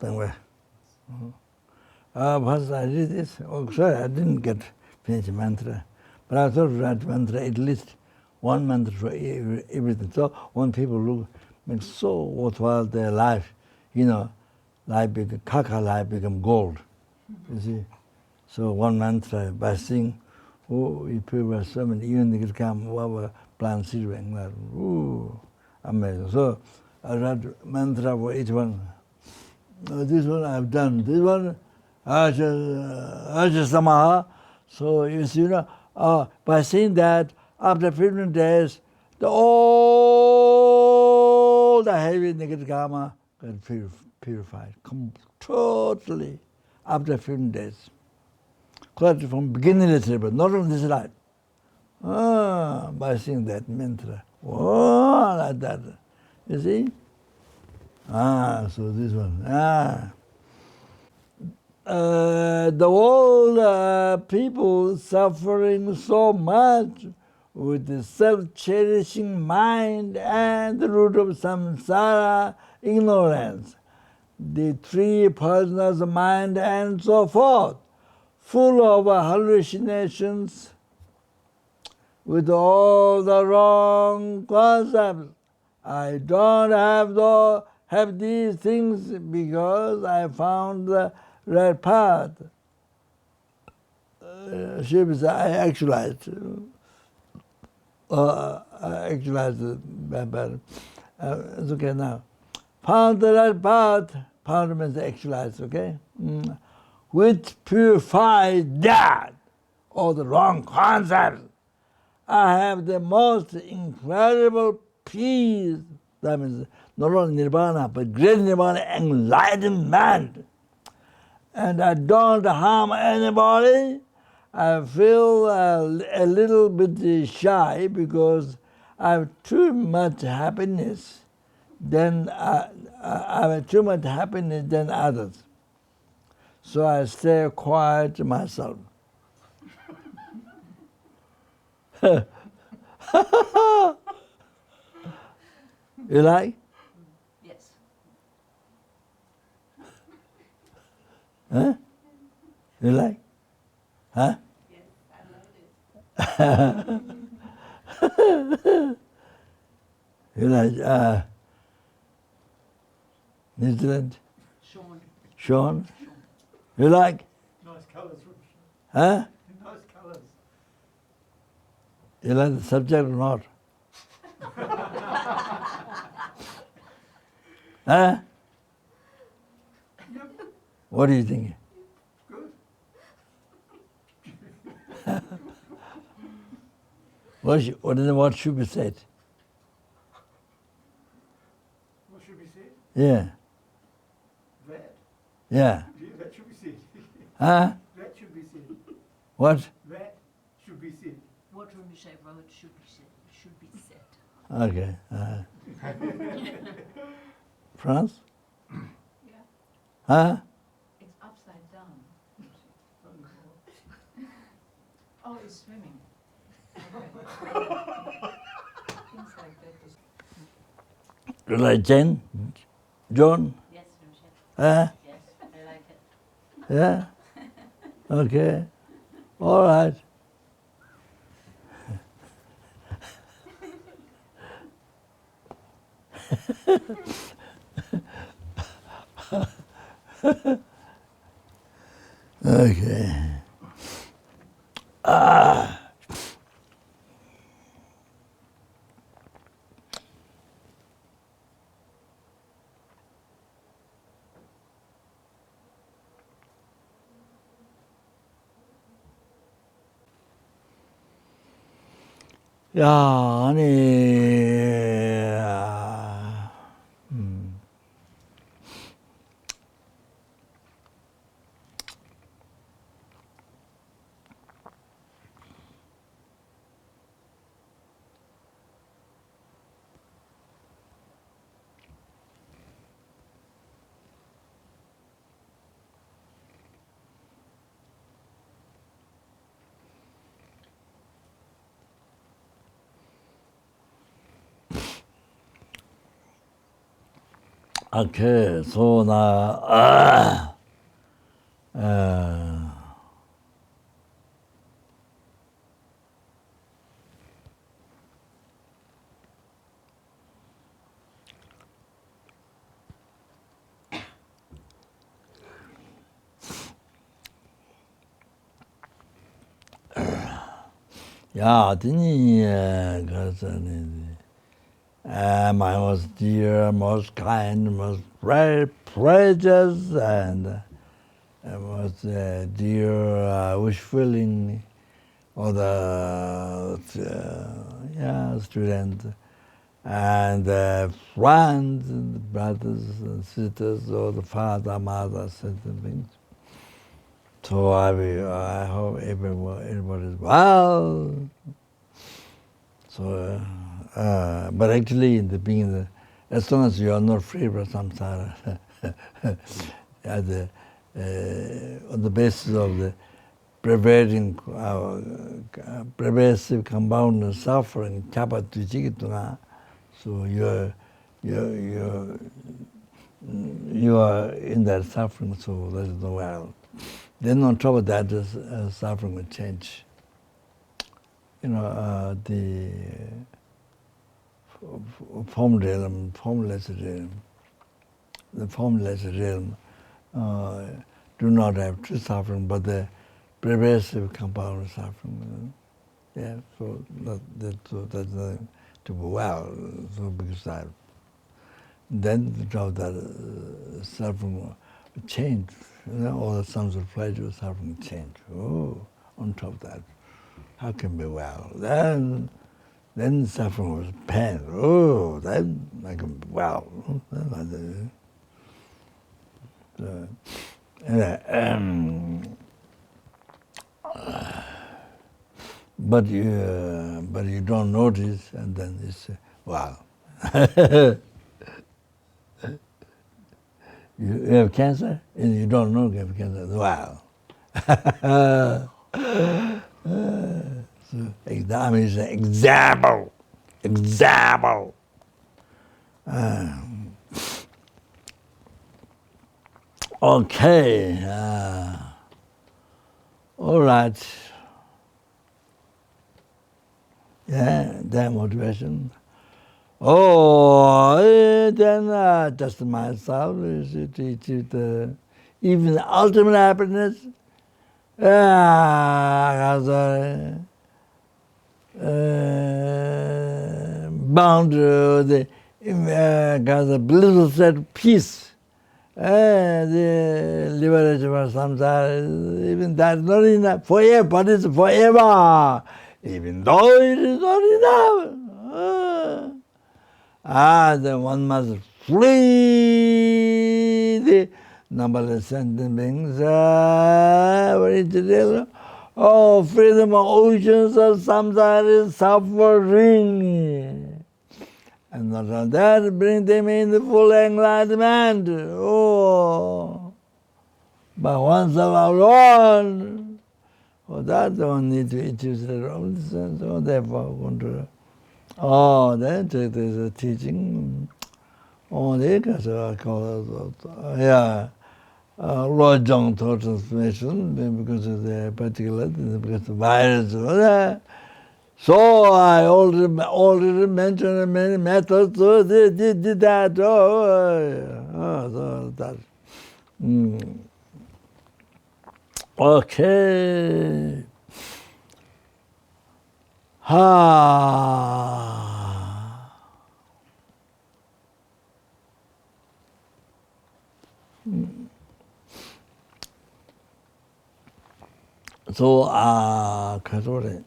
First I read this. Oh, sorry, I didn't get finish mantra. But I thought write mantra, at least one mantra for everything. So when people look, it's so worthwhile their life, life become, kaka life become gold. You see? So one mantra by saying, oh, you people are so many, even they could come over plant seed, ooh, amazing. So I write mantra for each one. This one I've done. This one, Samaha. So you see, by saying that, after 15 days, all the heavy negative karma got purified totally after 15 days. Quite from beginning of the but not on this life. By saying that mantra. Oh, like that. You see? So this one. The old people suffering so much with the self-cherishing mind and the root of samsara, ignorance, the three poisonous mind and so forth, full of hallucinations with all the wrong concepts. I don't have these things because I found the right path. I actualized. It's okay now. Found the right path. Found means actualized, okay? Which purifies that, all the wrong concepts. I have the most incredible peace. That means not only nirvana, but great nirvana, enlightenment. And I don't harm anybody. I feel a little bit shy because I have too much happiness than I have too much happiness than others. So I stay quiet myself. You like? Yes. Huh? You like? Huh? Yes, I love it. You like New Zealand? Sean? You like? Nice colours. Huh? Nice colours. You like the subject or not? Huh? Yep. What do you think? Good. What should be said? What should be said? Yeah. That. Yeah. Yeah, that should be said. Huh? That should be said. What? That should be said. What Rinpoche wrote should be said. Okay. France? Yeah. Huh? It's upside down. Oh, it's swimming. Okay. Things like that. You like Jane? John? Yes, Rinpoche. Huh? Yes, I like it. Yeah? Okay. All right. Okay. 야, 아니, Okay, so now, yeah, didn't I was dear, most kind, most precious, and I was dear, wish-filling, all the students, and friends, and brothers and sisters, or the father, mother, certain things. So I hope everybody is well. So, but actually, in the beginning, as long as you are not free from samsara, on the basis of the pervading, pervasive compound suffering, so you are in that suffering, so that is no well. Then on top of that, suffering will change. The formless realm, the formless realm do not have true suffering, but the pervasive compound suffering. Yeah, so that's nothing to go well. So because that, then the job that suffering change, all the sounds of pleasure suffering change. Oh, on top of that, how can be well? Then suffering was pain. Oh, then I can be well. But you don't notice, and then it's wow. You have cancer, and you don't know you have cancer. Wow. So exam is an example. Example. Okay. All right. Yeah, that motivation. Oh, then just myself is it even the ultimate happiness. Bound to the blissful state of peace. The liberation from samsara, even that is not enough. Forever, but it's forever. Even though it is not enough. Then one must flee the numberless sentient beings. Very detailed. Oh, freedom of oceans of samsara is suffering. And not only that, bring them in the full enlightenment. Oh, but once alone, for that one need to choose the wrong sense. So therefore, want to. Oh, then take this teaching. Oh, they got I call it, Lord John thought transformation because of the particular, because of the virus. So I already mentioned many methods. So they did that. So that. Okay. So 그거래.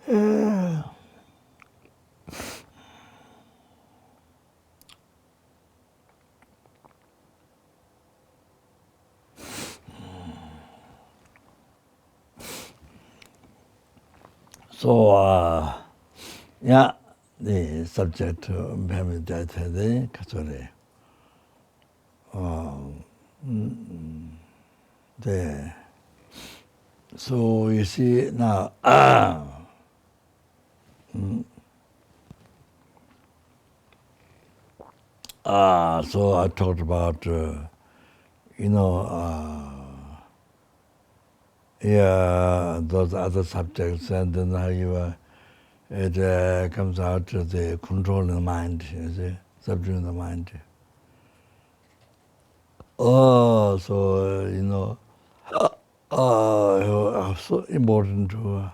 So, yeah, the subject to impairment death, the kasore. So you see now, so I talked about, those other subjects, and then how it comes out to the controlling the mind, you see, subduing the mind. Oh, so, so important to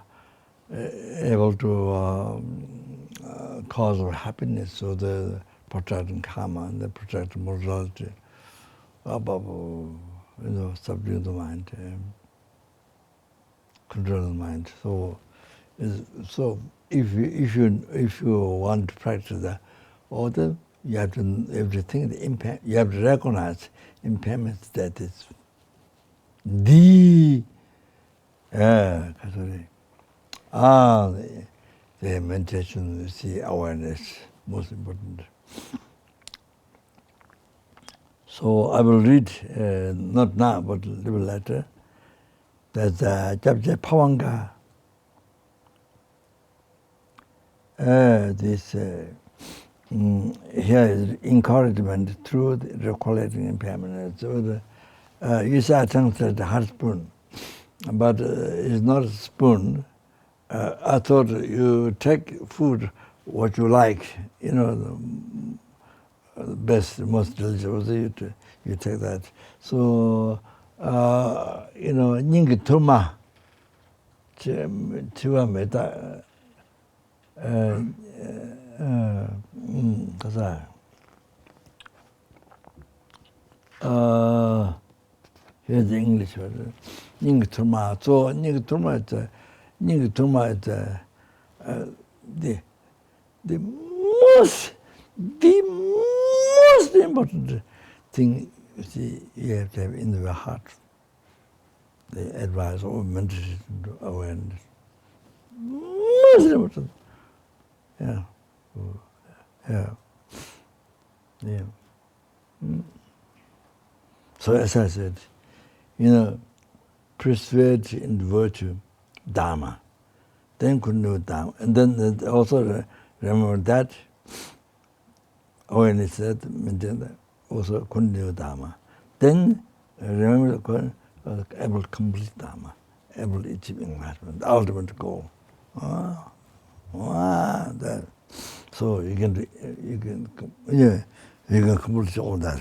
able to cause of happiness, so the protecting karma and the protecting morality, subduing the mind, control the mind. So if you want to practice that order, you have to you have to recognize impairments that is the the meditation, you see, awareness, most important. So I will read, not now, but a little later, that chapter Phabongkha, this here is encouragement through the recollecting impairment. So you say I think that the hard spoon, but it's not a spoon. I thought you take food what you like, the best, most delicious, you take that. So, nyingi turma, chiwa meta, kasa. Here's the English word. Nyingi turma. So, nyingi turma is the most important thing, you see, you have to have in your heart. The advice of meditation awareness. Most important. Yeah. So as I said, persuade in virtue, Dharma. Then couldn't do Dharma. And then also remember that, awareness that, also couldn't do Dharma. Then remember able to complete Dharma, able to achieve enlightenment, the ultimate goal. That. So you can complete all that.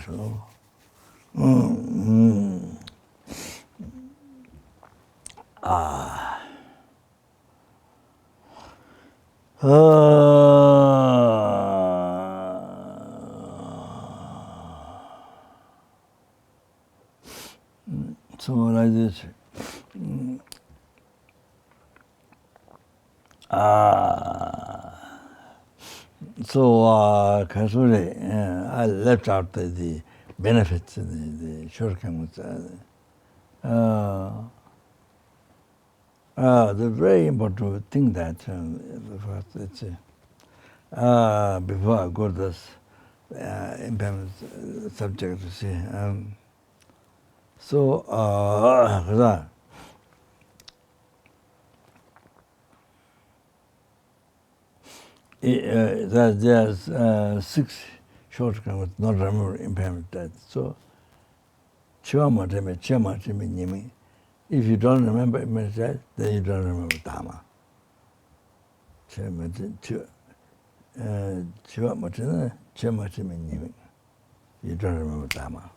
So like this. So I left out the benefits, the shortcomings. The very important thing that before I go to this impairment subject, you see. There's 6 shortcomings, not remember impairment that. So, if you don't remember impairment that, then you don't remember Dharma. You don't remember Dharma.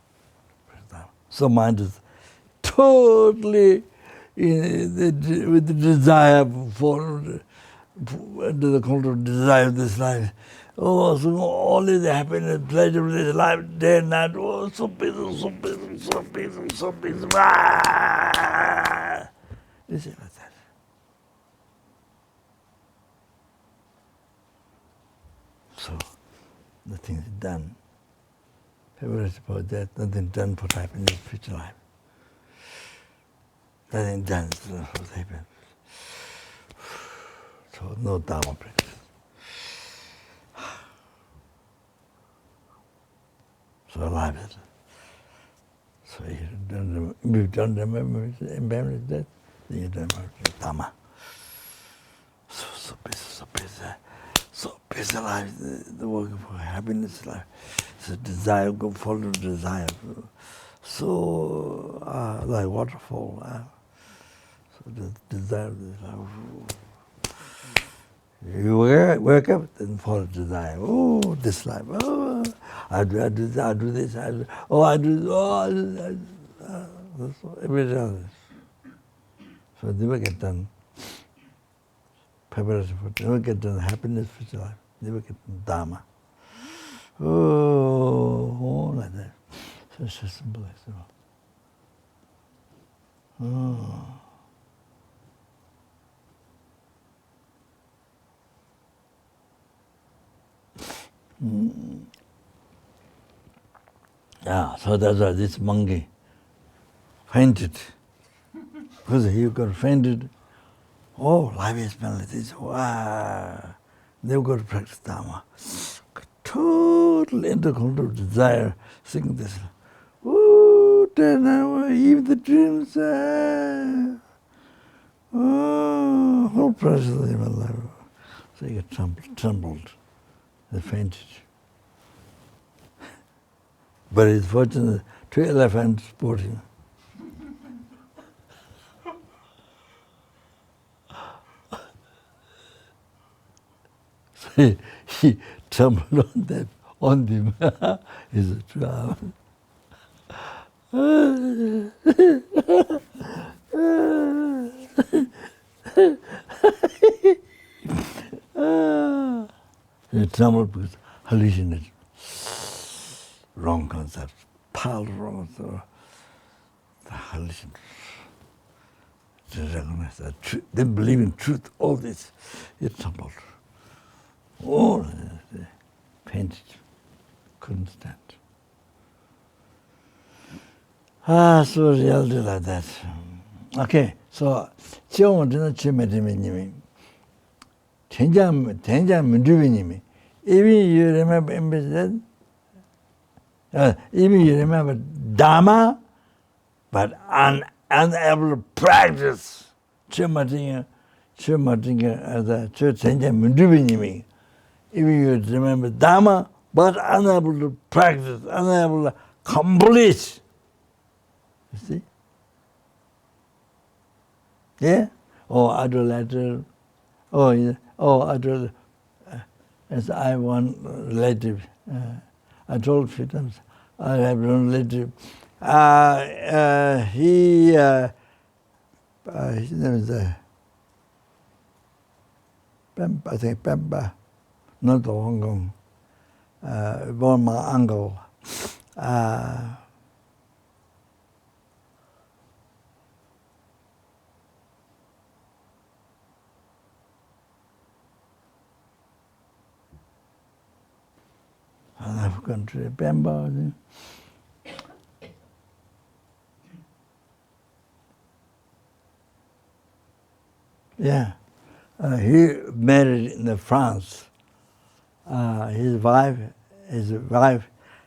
So mind is totally with the desire for the control of desire of this life. Oh, so only the happiness, pleasure of this life, day and night. Oh, so peaceful, so peaceful, so peaceful, so peaceful. You see like that. So nothing is done. February about that, nothing done for happiness in future life. Nothing done for happiness. So no Dharma practice. So life is. So if you don't remember impermanence death, then you don't remember Dharma. So busy life, the work for happiness life. So desire, go follow desire. So like waterfall. So the desire, you wake up, then follow desire. Oh, this life. Oh, I do this. I do this. I do this. That's everything else. So never get done. Preparation for never get done happiness future life. Never get done Dharma. Oh, like that. So it's just simple as that. Oh. Yeah, so that's why this monkey fainted. Because he got fainted. Oh, life is this. Wow. Never got to practice Dharma. Total intercontrol desire, sing this. Oh, then even the dreams. Oh, whole process of my life. So he got trembled. They fainted. But it's fortunate, 2 elephants support him. So he trembled on them. He's a trap. He trembled because hallucination. Wrong concepts, piled wrong, so the hallucination. To recognize that truth, then believe in truth, all this, it tumbled. All painted, couldn't stand. So reality like that. Okay, so 지금 저는 지메드미님이 된장 문주비님이 even you remember embedded. Even you remember Dharma, but unable to practice. Even you remember Dharma, but unable to practice, unable to complete. You see? Yeah? Or idolater. As I have one relative. I told a few times, I have one relative. His name is Pemba, I think Pemba, not the Hong Kong. Born my uncle. Another country, Pemba. Yeah, he married in France. His wife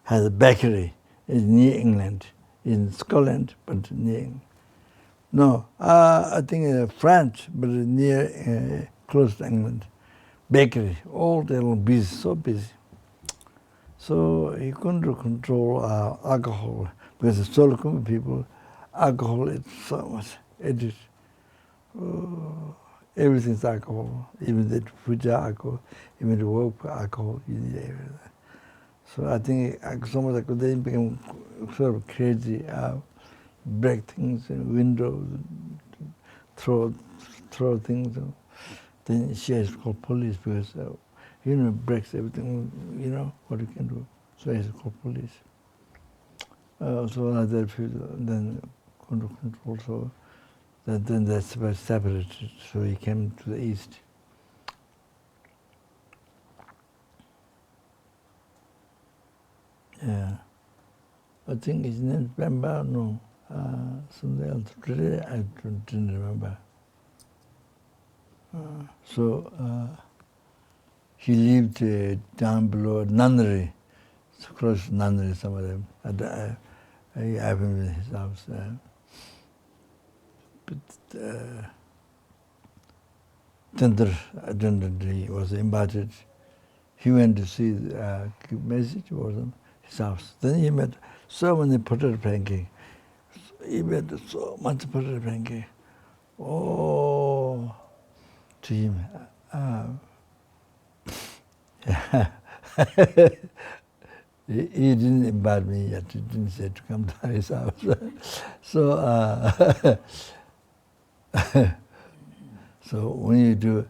has a bakery. It's near England, in Scotland, but near England. No, I think France, but near, close to England. Bakery, all day long, busy, so busy. So he couldn't control alcohol, because the Solomon people, alcohol is so much addicted. Everything's alcohol, even the puja alcohol, even the work alcohol, you need everything. So I think so much alcohol, they became sort of crazy, break things in windows, throw things. Then she has called police because, breaks everything, what you can do. So he has called police. So other people then couldn't control, so then that's separated, so he came to the east. Yeah. I think his name is Bamba, no. Something else. Today I didn't remember. He lived down below Nunnery, close to Nunnery, some of them. I have him in his house. He was invited. He went to see message was in his house. Then he met so many potato pancake. He met so much potato pancake. Oh, to him. He didn't invite me yet. He didn't say to come to his house. So when you do,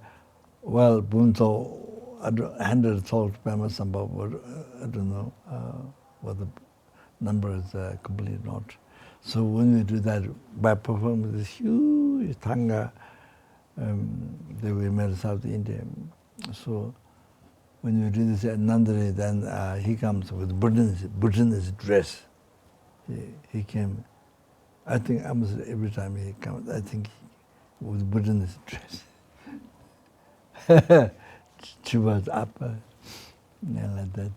well, Bunto, I handed talk to Pema Samba, but I don't know what the number is complete or not. So when we do that, by performing this huge Thanga, that we made in South India. So when you do this at Nandari, then he comes with Buddhist dress. He came, I think almost every time he comes, I think with Buddhist dress. She was up, like that.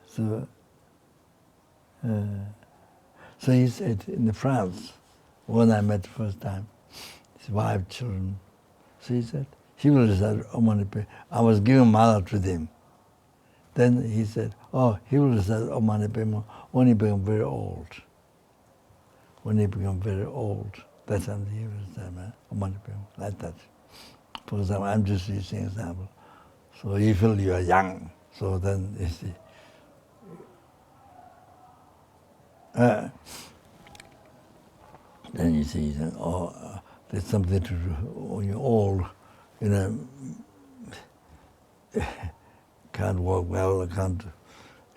So he said in France, when I met the first time, his wife, children. So he said, he will recite Om Mani Padme. I was giving mala to them. Then he said, oh, he will recite Om Mani Padme when he become very old. When he become very old, that's when he will recite Om Mani Padme, like that. For example, I'm just using an example. So you feel you are young, so then you see. Then you see, oh, there's something to do when you're old, can't walk well, can't,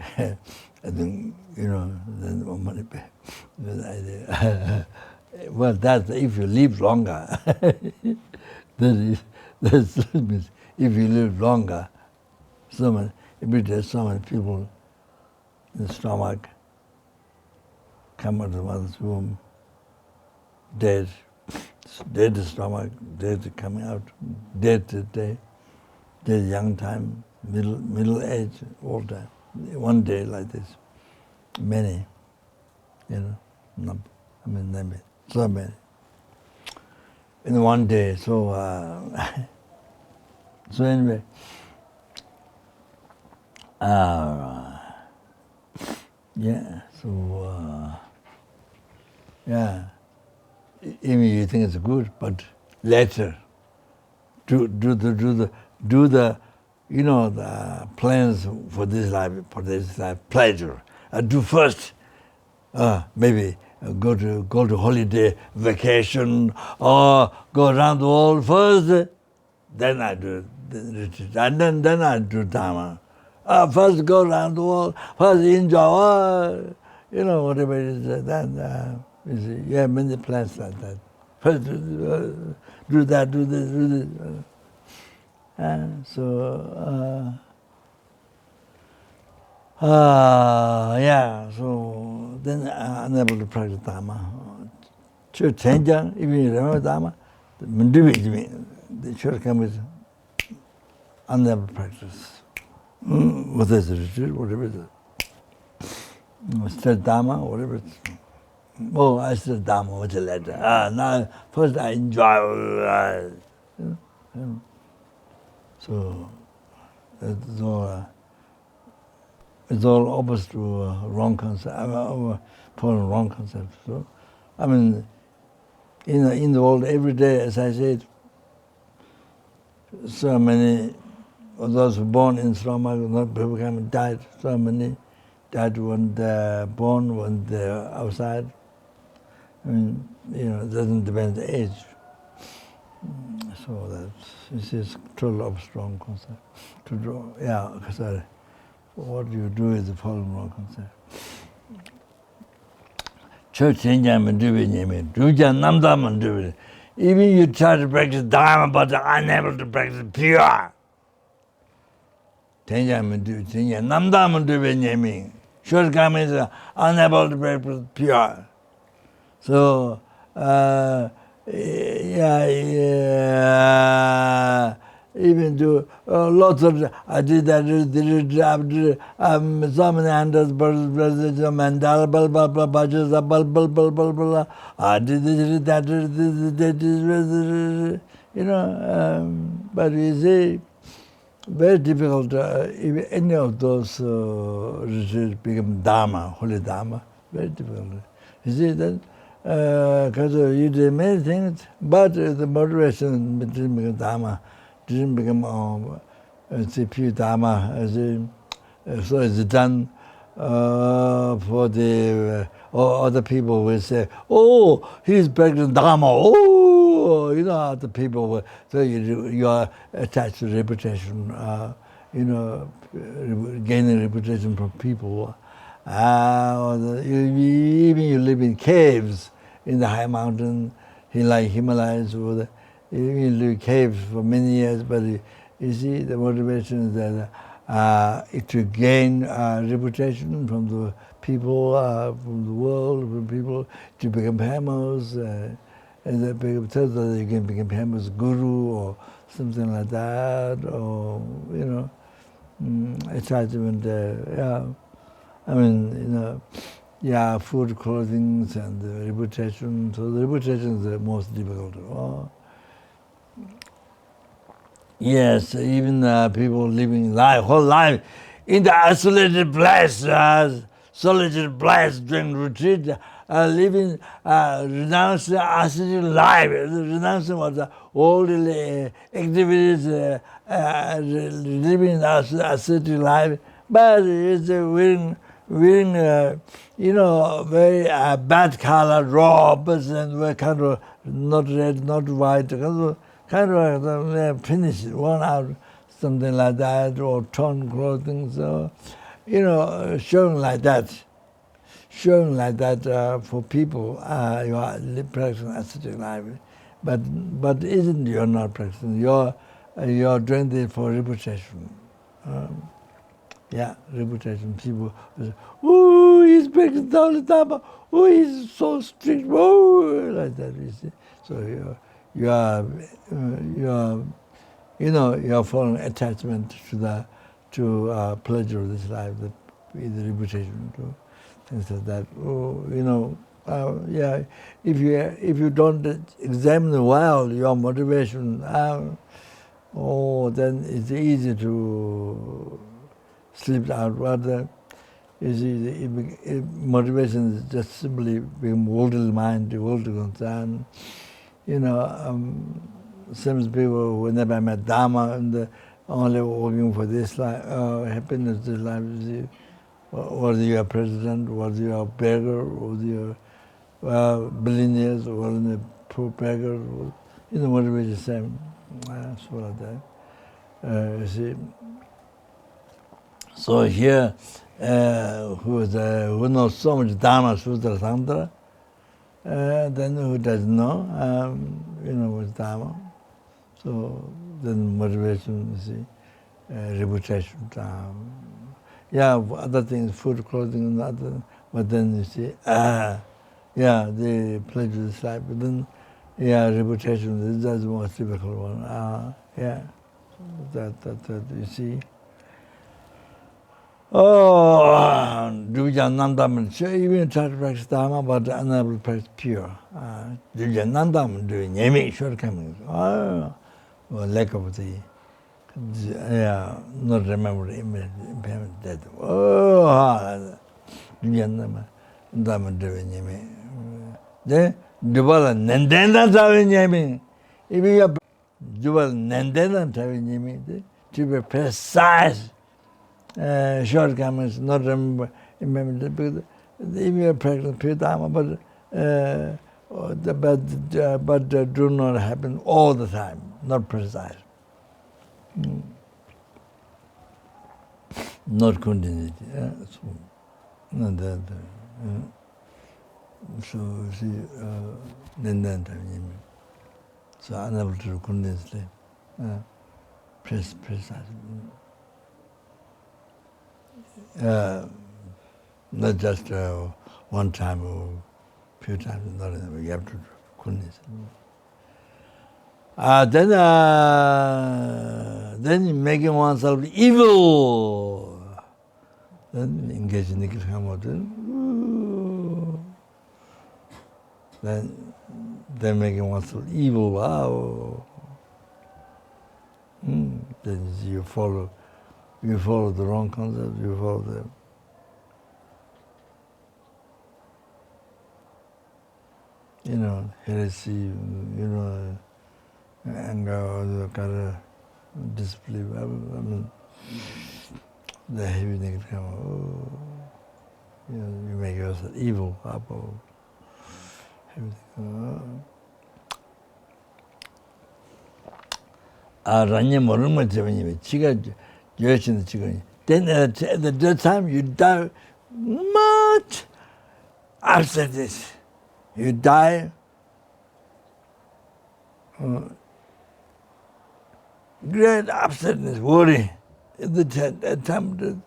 I think, then money pay. Well, that's if you live longer. That means if you live longer, every day so many people in the stomach come out of the mother's womb, dead the stomach, dead coming out, dead today, dead young time, middle age, old time. One day like this, many, so many. In one day, so anyway, even you think it's good, but later, do the the plans for this life, pleasure. Do first, maybe go to holiday, vacation, or go around the world first. Then I do the retreat, and then I do Dharma. First go around the world, first enjoy, whatever it is. Then you see, you have many plans like that. First do that, do this, do this. So then I'm unable to practice Dharma. Church change, even you remember Dharma, the shortcomings, unable to practice. What is the retreat, whatever it is. Still Dharma, whatever it is. Oh, I still Dharma, what's the letter? Now, first I enjoy. So it's all opposite to wrong concept, following wrong concept. So, in the world every day, as I said, so many of those born in stomach, not become died. So many died when they're born, when they're outside. It doesn't depend on the age. So this is total of strong concept. To draw, because what you do is the following wrong concept. Church enjoyment do it. Even you try to practice Dharma, but unable to practice pure. Enjoyment do it. shortcomings are unable to be pure. So, even do lots of I did that, so many hundreds, mandala, blah blah blah, budgets, blah blah blah blah blah. I did this, that, but you see, very difficult. If any of those retreats become Dharma, holy Dharma, very difficult. You see that. Because you did many things, but the motivation didn't become Dharma, didn't become pure Dharma. So it's done for the other people will say, oh, he's practicing Dharma. Oh, other people will. So you are attached to reputation. Gaining reputation from people. Even you live in caves in the high mountain, like Himalayas, you live in caves for many years, but you see the motivation is that to gain reputation from the people, from the world, from people, to become famous, and that you can become famous guru or something like that, or, attachment, I mean, food, clothing, and reputation. So the reputation is the most difficult. Yes, even people living whole life in the isolated place, solitude place during retreat, living, renouncing ascetic life, renouncing what all the activities, living ascetic life, but it's wearing very bad colored robes and we're kind of not red, not white, kind of finished, worn out, something like that, or torn clothing. So, showing like that for people, you are practicing ascetic life, but isn't you're not practicing? You're doing this for reputation. Reputation. People say, oh, he's practicing Dharma. Oh, he's so strict. Oh, like that. You see. So you're following attachment to pleasure of this life, the reputation, to things like that. If you don't examine well your motivation, then it's easy to slip out. Rather, motivation is just simply being worldly mind, worldly concern. Some people who never met Dharma and only working for this life, happiness, this life. Whether you are president, whether you are a beggar, whether you are billionaires, or a poor beggar, motivation is the same. So like that. You see. So here, who knows so much Dharma, Sutra, Tantra, then who doesn't know, what's Dharma. So then motivation, you see, reputation, other things, food, clothing, and other, but then you see, the pleasure of this life, but then, reputation, that's the most difficult one. That you see. Oh, Nandam, even try to practice Dharma, but unable to practice pure. Nandam, doing Yemi, shortcomings. Lack of the, not remember the impairment death. Nandam, doing Yemi. Then, Dubala, Nandana, doing Yemi. If you have Dubala, Nandana, doing Yemi, to be precise. Shortcomings, not remember because if you are practicing pure Dharma, but do not happen all the time, not precise. Not continuity. Not that. So see, then so unable to continuously precise. not just one time or few times. Not you have to goodness. Then making oneself evil. Then engage in the then making oneself evil. Wow. Then you follow the wrong concept. You follow the heresy. Anger, the kind of disbelief. I mean, the heavy negative come. You make yourself evil. Ranya moruma chevani, chiga joyachin chiga. Then at that time you die much after this. You die great upsetness, worry. At that time,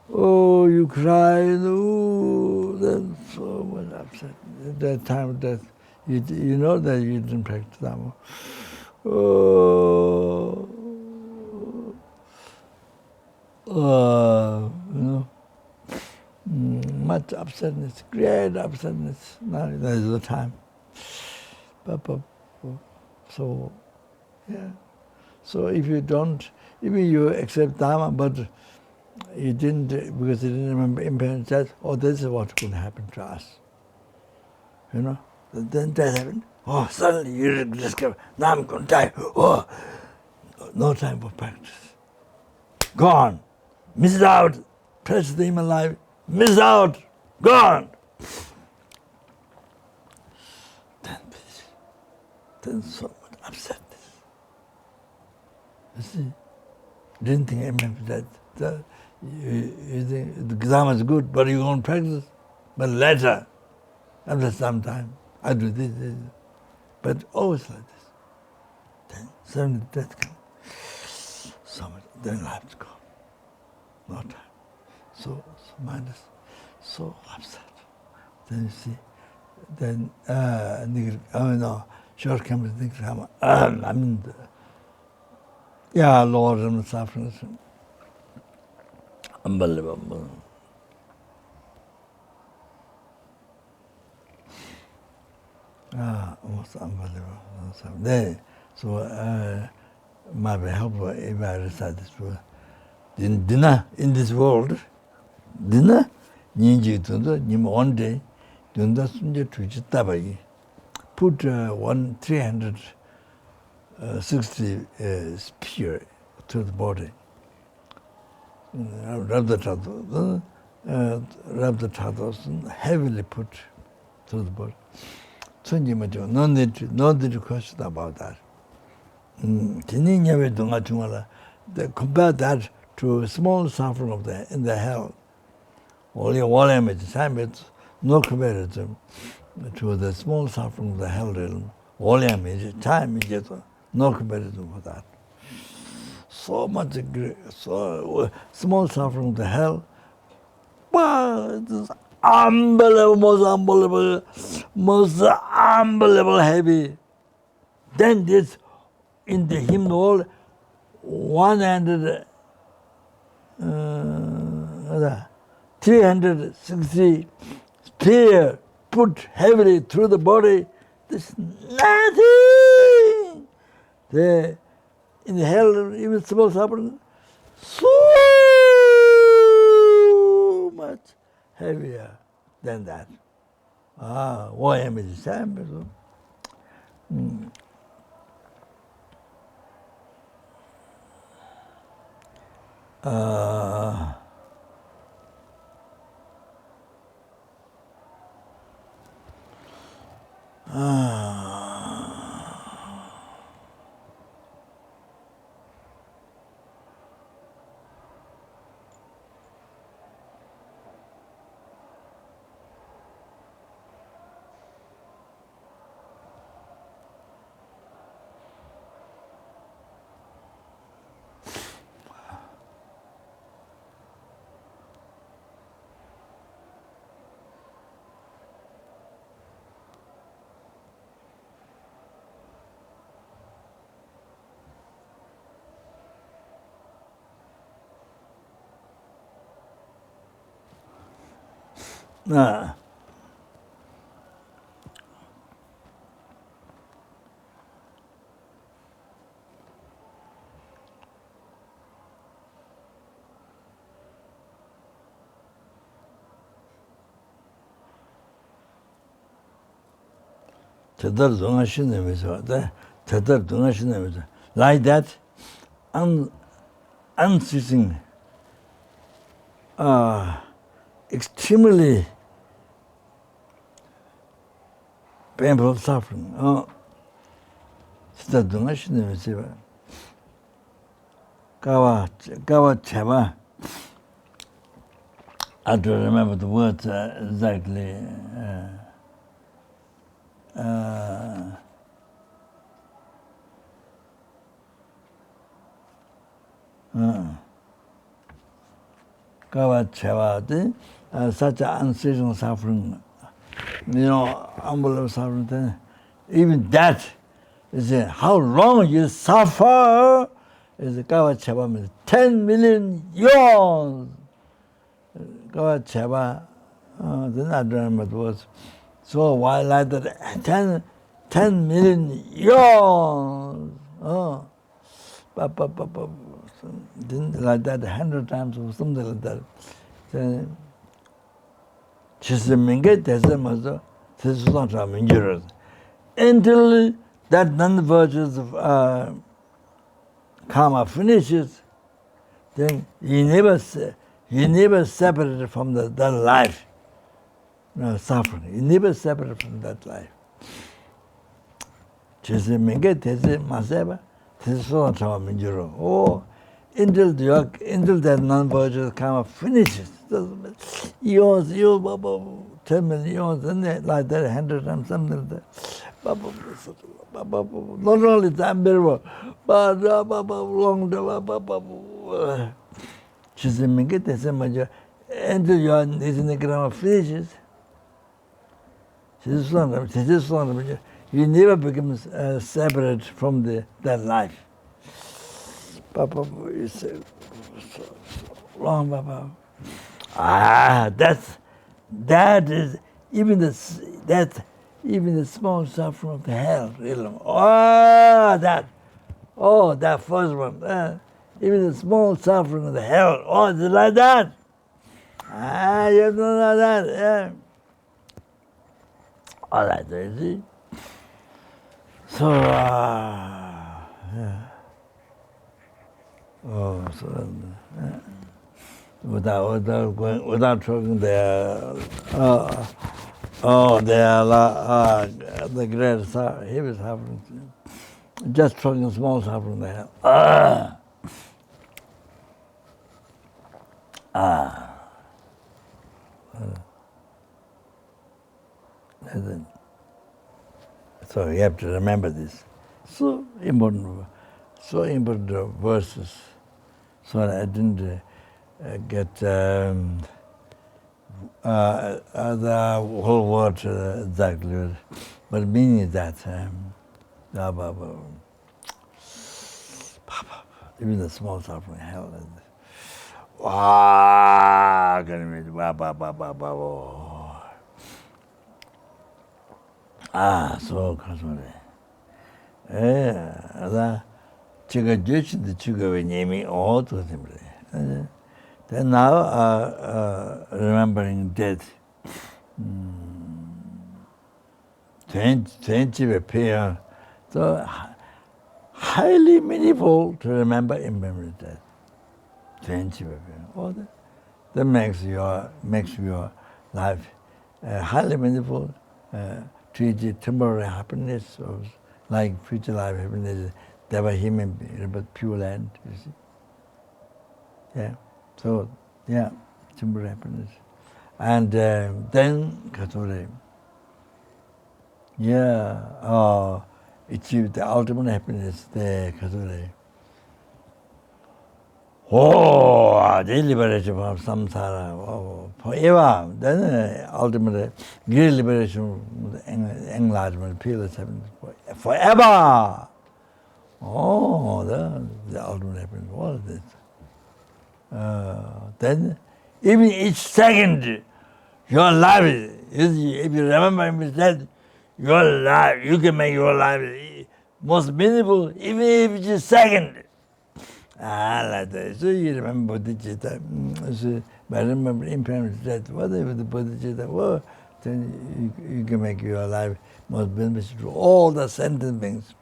you cry, then so much upset. At that time, that you know that you didn't practice Dharma. Much upsetness, great upsetness. Now there is the time. So, yeah. So if you don't, even you accept Dharma, but you didn't, because you didn't remember impermanence, this is what could happen to us. Then that happened. Suddenly you discover, now I'm going to die. No time for practice. Gone. Miss out. Touch the human life. Miss out. Gone. Then so much upsetness. You see, didn't think that you think the Dharma is good, but you won't practice. But later, after some time, I do this. But always like this. Then suddenly death comes. So much, then life is gone. No time. So mind is so upset. Then you see, then shortcomings come. Lord and suffering. Unbelievable. Most unbelievable. So might be helpful if I recite this word. Dinner in this world, dinner, ninji tunda, nim one day, dunda sunja tuji tabai. Put 360 spear to the body. Rub the tatos, heavily put to the body. No need to question about that. Compare that to small suffering in the hell. Only one image, no comparison to the small suffering of the hell realm. All image, time is no comparison for that. So much, so small suffering of the hell. Wow, it is unbelievable, most unbelievable heavy. Then this, in the hymnal, 360 spear put heavily through the body. There's nothing. In the hell, even small suffering, so much heavier than that. Why am I the same? Like that, unceasing, extremely painful suffering. Kawa cheba. I don't remember the words exactly. Kawa cheba, such an unceasing suffering, unbelievable suffering. Even that is how long you suffer is kawa cheba means 10 million years. Kawa cheba, then I don't remember the words. So why like that 10 million years? Didn't like that 100 times or something like that. Until that non-virtues of karma finishes, then you never separate from that life, suffering. You never separate from that life. Until that non-virtuous karma finishes, years, 10 million years, and like that, 100 times, something like that. Not only time, but long until your karma finishes, you never become separate from that life. Is long, that is even the small suffering of the hell. Really. That first one. Even the small suffering of the hell. It's like that. You don't know that. All right, you see. So, without talking the great suffering, he was suffering. Just talking small suffering there. So you have to remember this. So important verses. So I didn't get the whole word exactly, but meaning is that even the small suffering, hell. So cosmic. Chiga Juchi, the Chiga Nemi, all to him. Then now remembering death. 20 appear. So highly meaningful to remember impermanent death. 20 appear. All that makes your life highly meaningful. Treat temporary happiness or like future life happiness. They were human beings, but pure land, you see. Yeah. So, yeah, temporary happiness. And then, Katore, achieve the ultimate happiness there, Katore. The liberation from samsara, forever. Then ultimately, great liberation, enlargement, peerless happiness, forever. The ultimate happiness. What is this? Then, even each second, Your life, if you remember me said, your life, you can make your life most meaningful, even if it's a second. Like that. So you remember Bodhicitta. So I remember impermanence said, whatever the Bodhicitta was, then you can make your life most beneficial to all the sentient beings.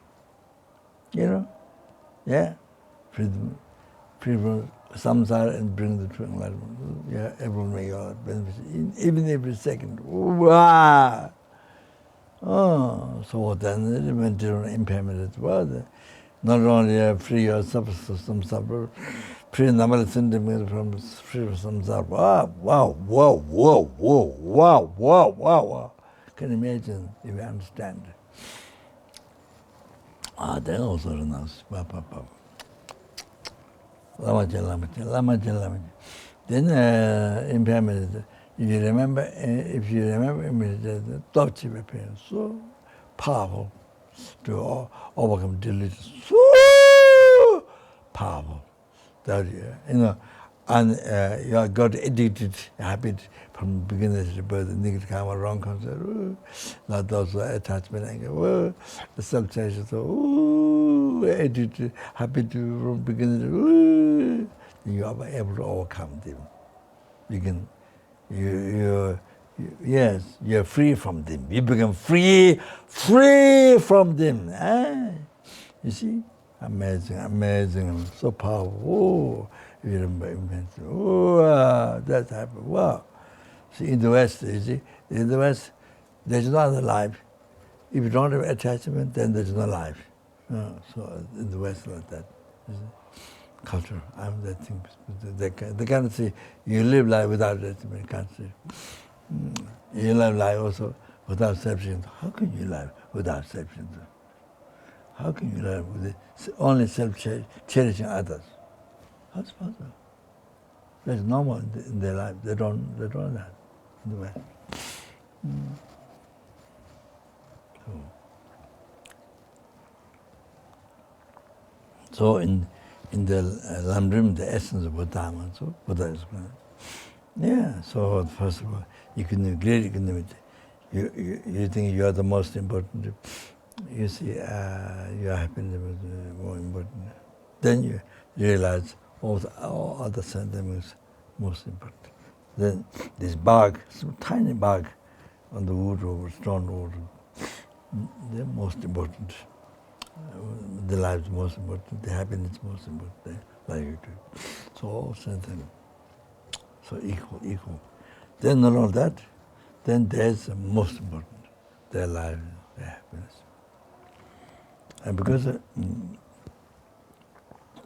You know? Yeah? Free from samsara and bring the true enlightenment. Yeah, everyone make your life beneficial, even every second. Wow! Oh, so then when there impermanence was, not only free yourself from samsara, free number sentiment from free from samsara. Wow! Can you imagine if you understand? Then also announce. Lama. Then impermanence. If you remember, so powerful to overcome delusions. So powerful that and you are got addicted habit from beginning to birth, negative karma, wrong concept. Not those attachment, anger, the self-chasing, so addicted habit from beginning to you are able to overcome them. You can, yes, you're free from them. You become free from them. You see, amazing, so powerful. You remember, that happened. Wow. See, in the West, you see, in the West, there's no other life. If you don't have attachment, then there's no life. So in the West, like that. You see. Culture, I'm that thing. They can't say you live life without attachment. Can't say. You live life also without self-cherishing. How can you live without self-cherishing? How can you live with only self-cherishing others? How's it possible? That's normal in their life. They don't that in the West. So in the Lamrim, the essence of Dharma, so Buddha explained. Yeah, so first of all, you can have great equanimity. You think you are the most important. You see your happiness is more important. Then you realize all other sentiments most important. Then this bug, some tiny bug on the wood or stone wood, they're most important. The life is most important, the happiness is most important, like you do. So all sentiments, so equal. Then not all that, then there's the most important, their life, their happiness. And because,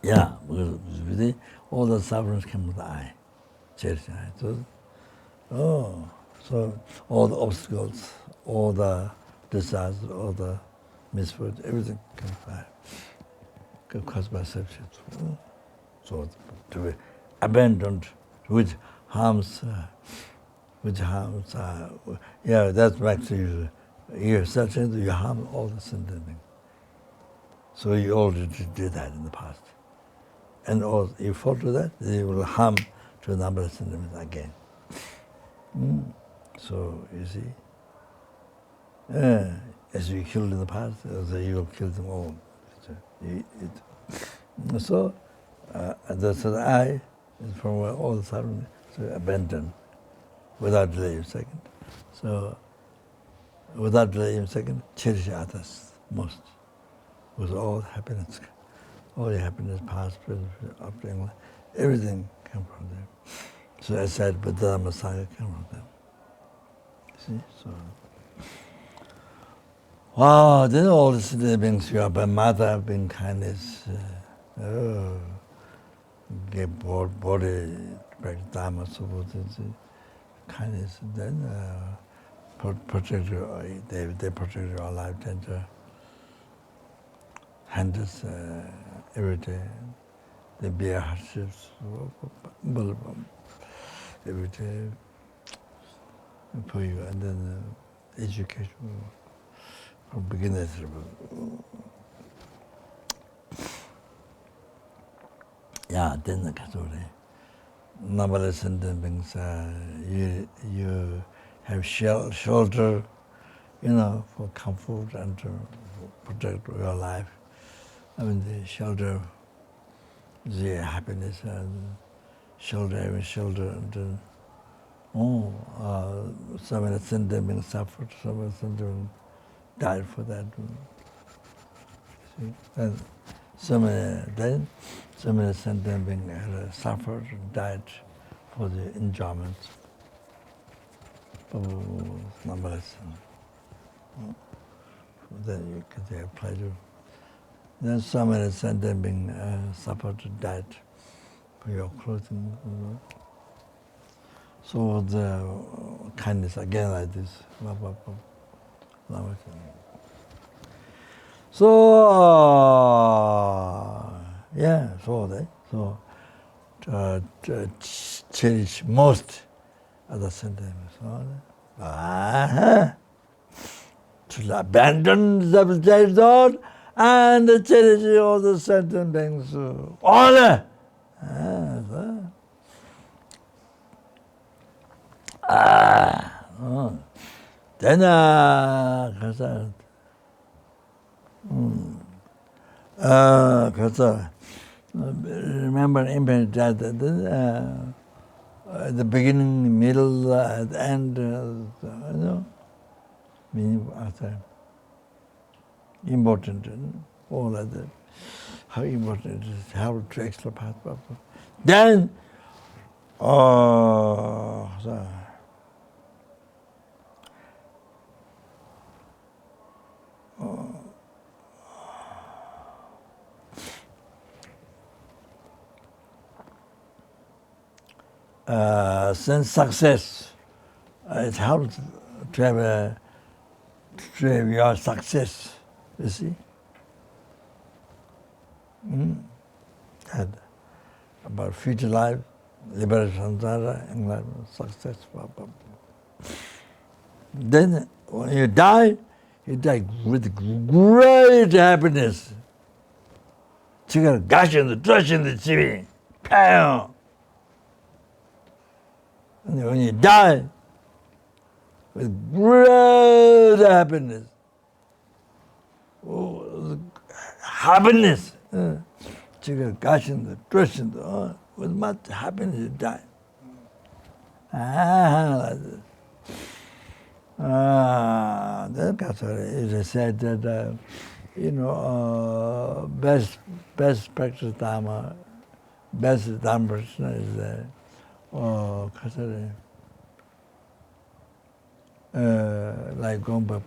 because all the sufferings come with the eye, cherishing eye. So all the obstacles, all the disasters, all the misfortune, everything comes by, caused by self-cherishing. So to be abandoned, which harms, that's actually you self-cherishing, you harm all the sentient beings. So you already did that in the past. And also, you fall to that, you will harm to a number of sentiments again. So, you see, as you killed in the past, you will kill them all. So the I is from all the suffering, so abandoned, without delay in second. So, without delay in second, cherish others most. With all happiness, all your happiness, past, present, upbringing, everything comes from them. So I said, but the Messiah came from them. See, so. Wow, then all the beings you are by mother, being kindness, get body, practice Dharma, so forth, kindness, then protect your, they protect your life, danger. Handles every day. They bear hardships every day for you, and then education from beginners. Yeah, then the category. numberless sentient beings. You have shelter, for comfort and to protect your life. I mean, the shelter, the happiness, and shelter, having shelter, and so many sentient beings suffered, so many sentient beings died for that. See? And so many sentient beings had suffered, died for the enjoyment. Numberless. Then you can have pleasure. Then so many sentient beings suffered, died for your clothing. So the kindness again like this. So to cherish most other sentiments. To abandon the and cherish all the sentient beings. All. Then remember impermanent death, at the beginning, middle, at the end, meaning after. Important, all of that. How important it is, how to extra path. Then, since success, it helps to have your success, you see. And about future life, liberation, enlightenment, success. Then when you die with great happiness. 지금 가시는 드시는 집이 폐요. And when you die with great happiness, happiness, 지금 가시는 드시는 with much happiness you die. It is said that best practice Dharma, best Dharma is like going for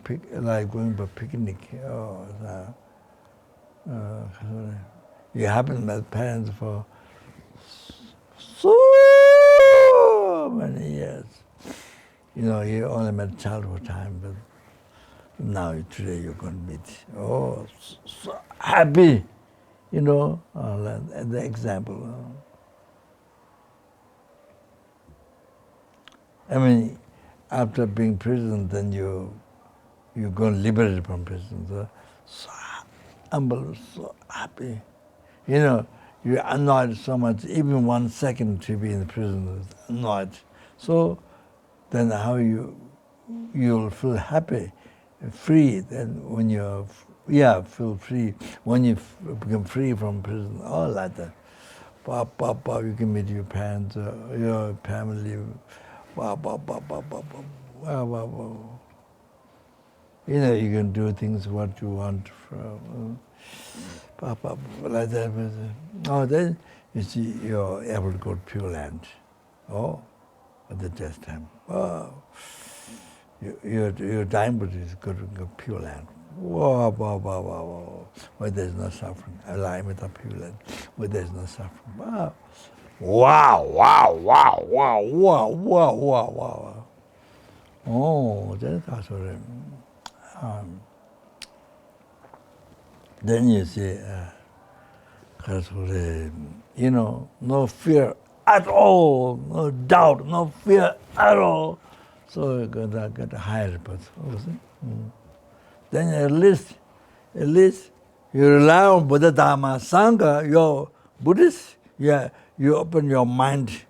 picnic. You haven't met parents for so many years. You only met childhood time, but now today you're going to meet. Oh, so happy, the example. I mean, after being prison, then you go liberated from prison. So humble, so happy. You're annoyed so much, even 1 second to be in the prison is annoyed. So then how you'll feel happy, free, then when feel free, when you become free from prison, all like that. You can meet your parents, your family, you can do things what you want from like that. Then you see you're able to go to Pure Land. At the death time. Your time but is good to go Pure Land. Where there's no suffering. Alignment of Pure Land. Where there's no suffering. Wow. That's what then you see, no fear at all, no doubt, no fear at all. So you get a higher person. Then at least you rely on Buddha, Dharma, Sangha, you're Buddhist, you open your mind,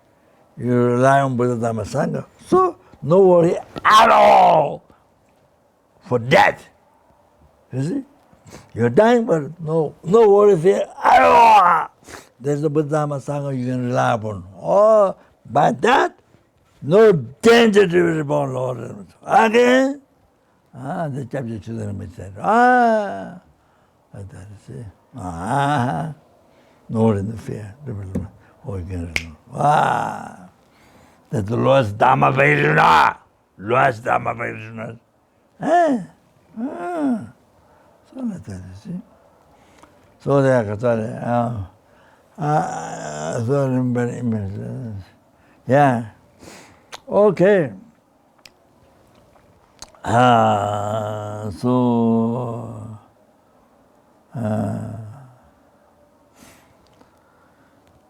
You rely on Buddha Dharma Sangha. So no worry at all for death. You see? You're dying, but no worry fear at all. There's the Buddha Dharma Sangha you can rely upon. Oh, by that, no danger to be reborn, Lord. Again, the chapter 2 then said, like that, you see. No in the fear. Oh, you can return. That's the lowest Dhamma Vaishnava. Lowest Dhamma Vaishnava. So like that, you see. So there, yeah. Okay.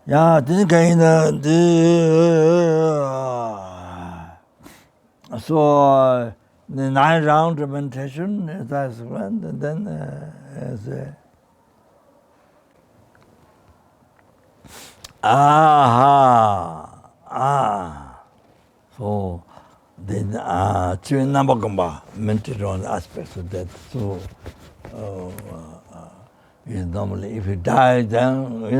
Yeah, didn't get so the 9 round of meditation, that's one, and then so then Chivin mentioned on aspects of death. So is normally if you die, then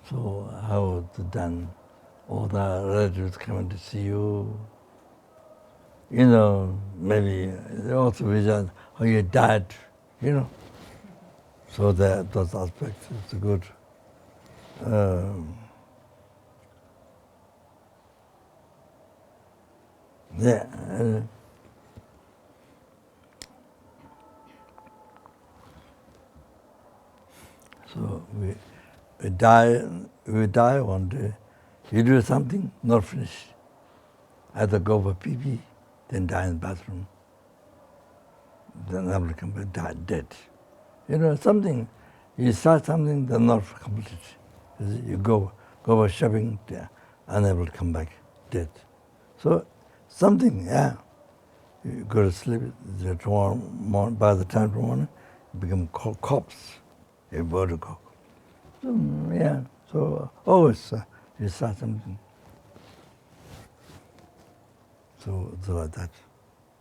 so how it's done? All the relatives coming to see you. Maybe also vision how you died. So that those aspects is good. Yeah. So we die one day. You do something, not finish. Either go for pee, then die in the bathroom. Then never come back, die dead. Something, you start something, then not complete. You go for shopping, unable to come back, dead. So something, yeah. You go to sleep, tomorrow morning, by the time tomorrow morning, you become corpse, a body corpse. Yeah, so always you start something. So it's like that.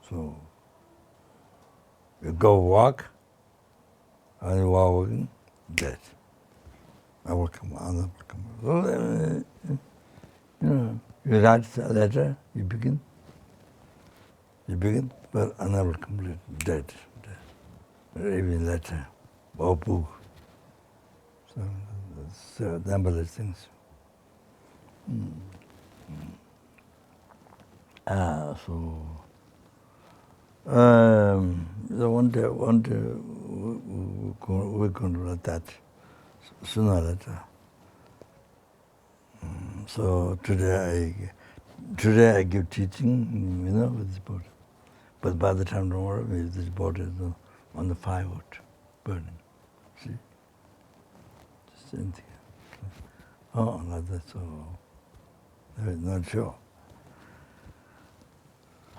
So you go walk, and you are walking, dead. I will come, I will come. You write a letter, you begin, but unable to complete, dead. Even letter, or book. So numberless things. So one day we're going to write that sooner or later. So today I give teaching, with this board. But by the time tomorrow, this board is on the firewood burning. See? Just anything. Oh, like that. So I'm not sure.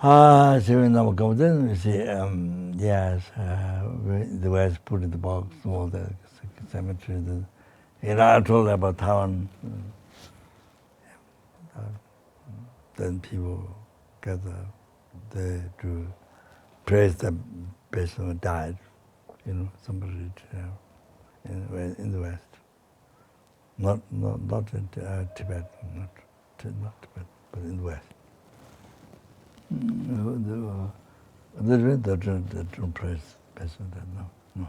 So then we see, yes, the way it's put in the box, all the cemetery. I told her about Taiwan. Then people gather there to praise the person who died, somebody in the West. Not in Tibet, not Tibet, but in the West. They don't praise the person that no.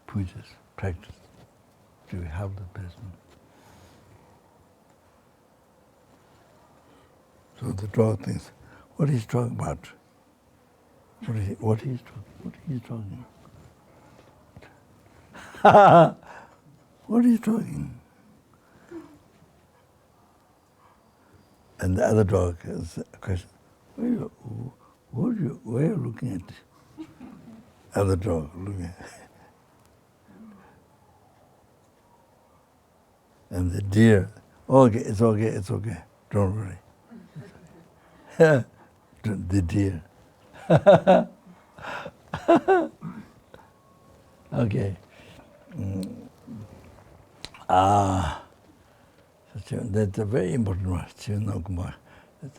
Pujas, practice to help the person. So the dog thinks, what he's talking about? What he's talking about? What are you talking? And the other dog has a question. Where are you looking at? Other dog looking at. And the deer, it's okay. Don't worry. The deer. Okay. That's a very important one. It's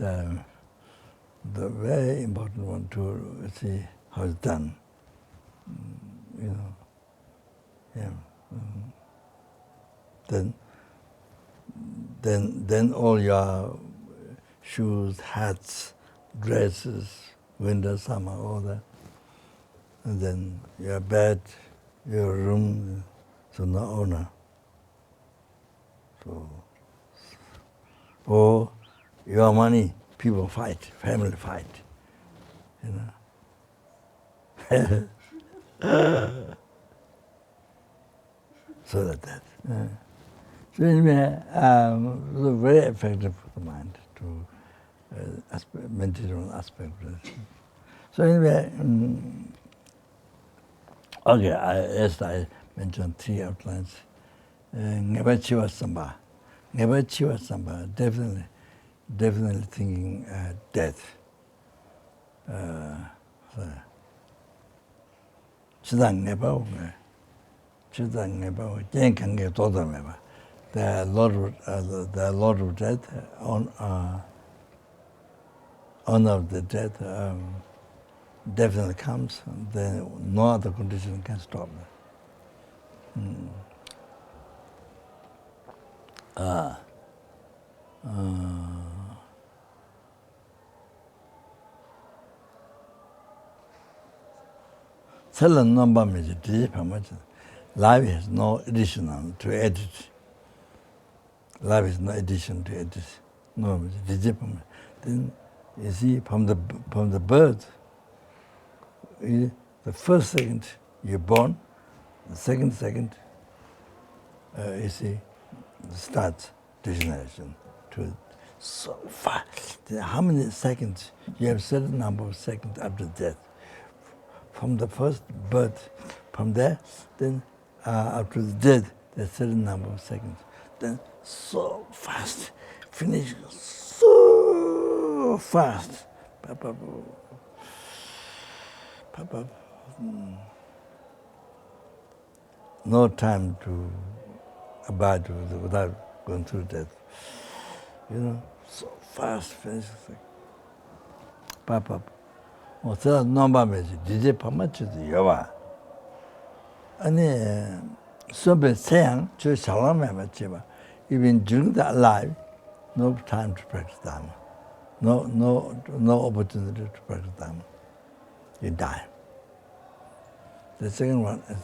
the very important one to see how it's done. You know, yeah. Then all your shoes, hats, dresses, winter, summer, all that. And then your bed, your room, so no owner. So, or your money, people fight, family fight, you know. So that. So anyway, it's very effective for the mind to meditate on aspect of it. So anyway, okay, as I mentioned 3 outlines. Never chiva samba. Never chiva samba. Definitely thinking death. Chidang never. Chidang never. Jen can get other never. The Lord of Death, honor of the death, definitely comes. Then no other condition can stop that. Certain number means Death-Impermanence. Life has no additional to edit. Life is no addition to edit. No, Death-Impermanence. Then you see from the birth, the first second you're born, the second you see starts degeneration to so fast. How many seconds? You have a certain number of seconds after death. From the first birth, from there, then after the death, there's a certain number of seconds. Then so fast, finish so fast. No time to abide with it without going through death. You know, so fast finishes. So number means Death-Impermanence yowa. And so be saying to Shalom, even during the alive, no time to practice Dharma. No opportunity to practice Dharma. You die. The second one is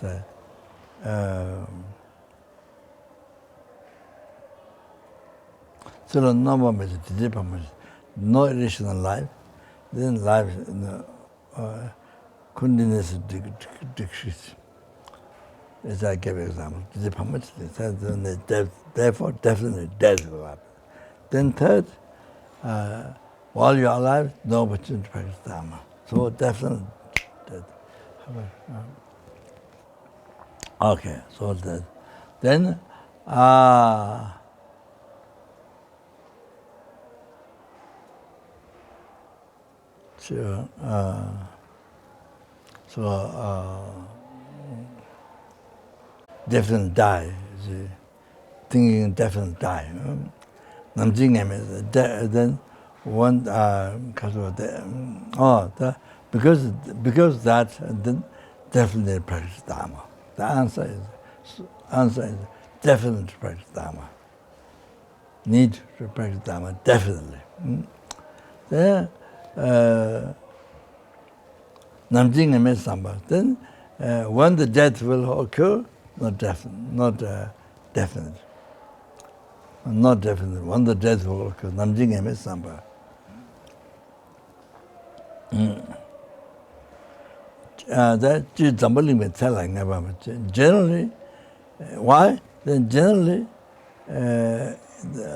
so the number means Death-Impermanence, no additional life. Then life continues to decrease. As I gave example, Death-Impermanence, therefore definitely death will happen. Then third, while you're alive, no opportunity to practice Dharma. So definitely death. Okay, so that. Then definitely die. Thinking definitely die. Then one because that then definitely practice Dharma. The answer is definitely practice Dharma. Need to practice Dharma definitely. Then Namjing and Samba. Then when the death will occur, not definite. Not definite. When the death will occur, Namjing and Samba. That generally, why? Then generally,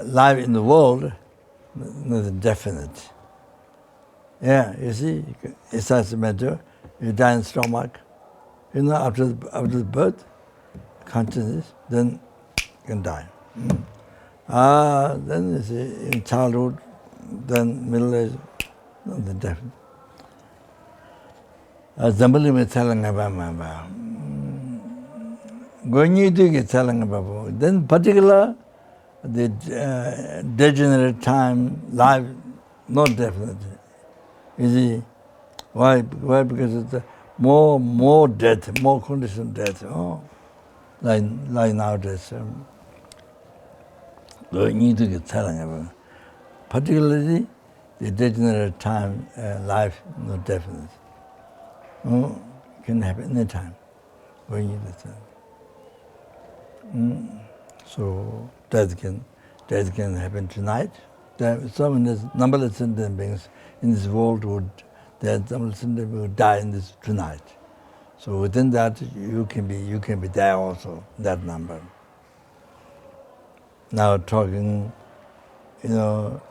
life in the world, nothing definite. Yeah, you see, it's as a matter, you die in stomach, you know, after the birth, consciousness, then you can die. Then you see, in childhood, then middle age, nothing definite. Zambali me telling about going you do get telling about then particular the degenerate time, life, not definite. You see, why? Why? Because it's more death, more conditioned death. Oh, like nowadays. We need to get telling about. Particularly, the degenerate time, life, not definite. Oh, can happen any time. We need to tell. So death can happen tonight. There are so many numberless sentient beings in this world there are numberless sentient beings who die in this tonight. So within that you can be there also, that number. Now talking, I'm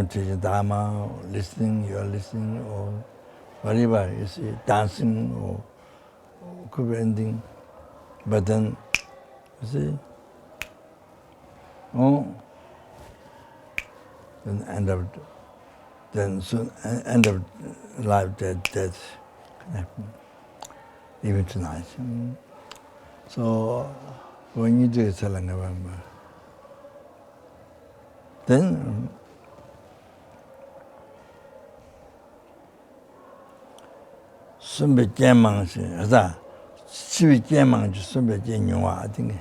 teaching Dharma, or listening, you are listening, or whatever, you see, dancing, or could be anything. But then, you see, then soon end of life, death can happen, even tonight. So when you do telling November, then Sumbe Jemang, Sivi Jemang, Sumbe Jenyua, I think.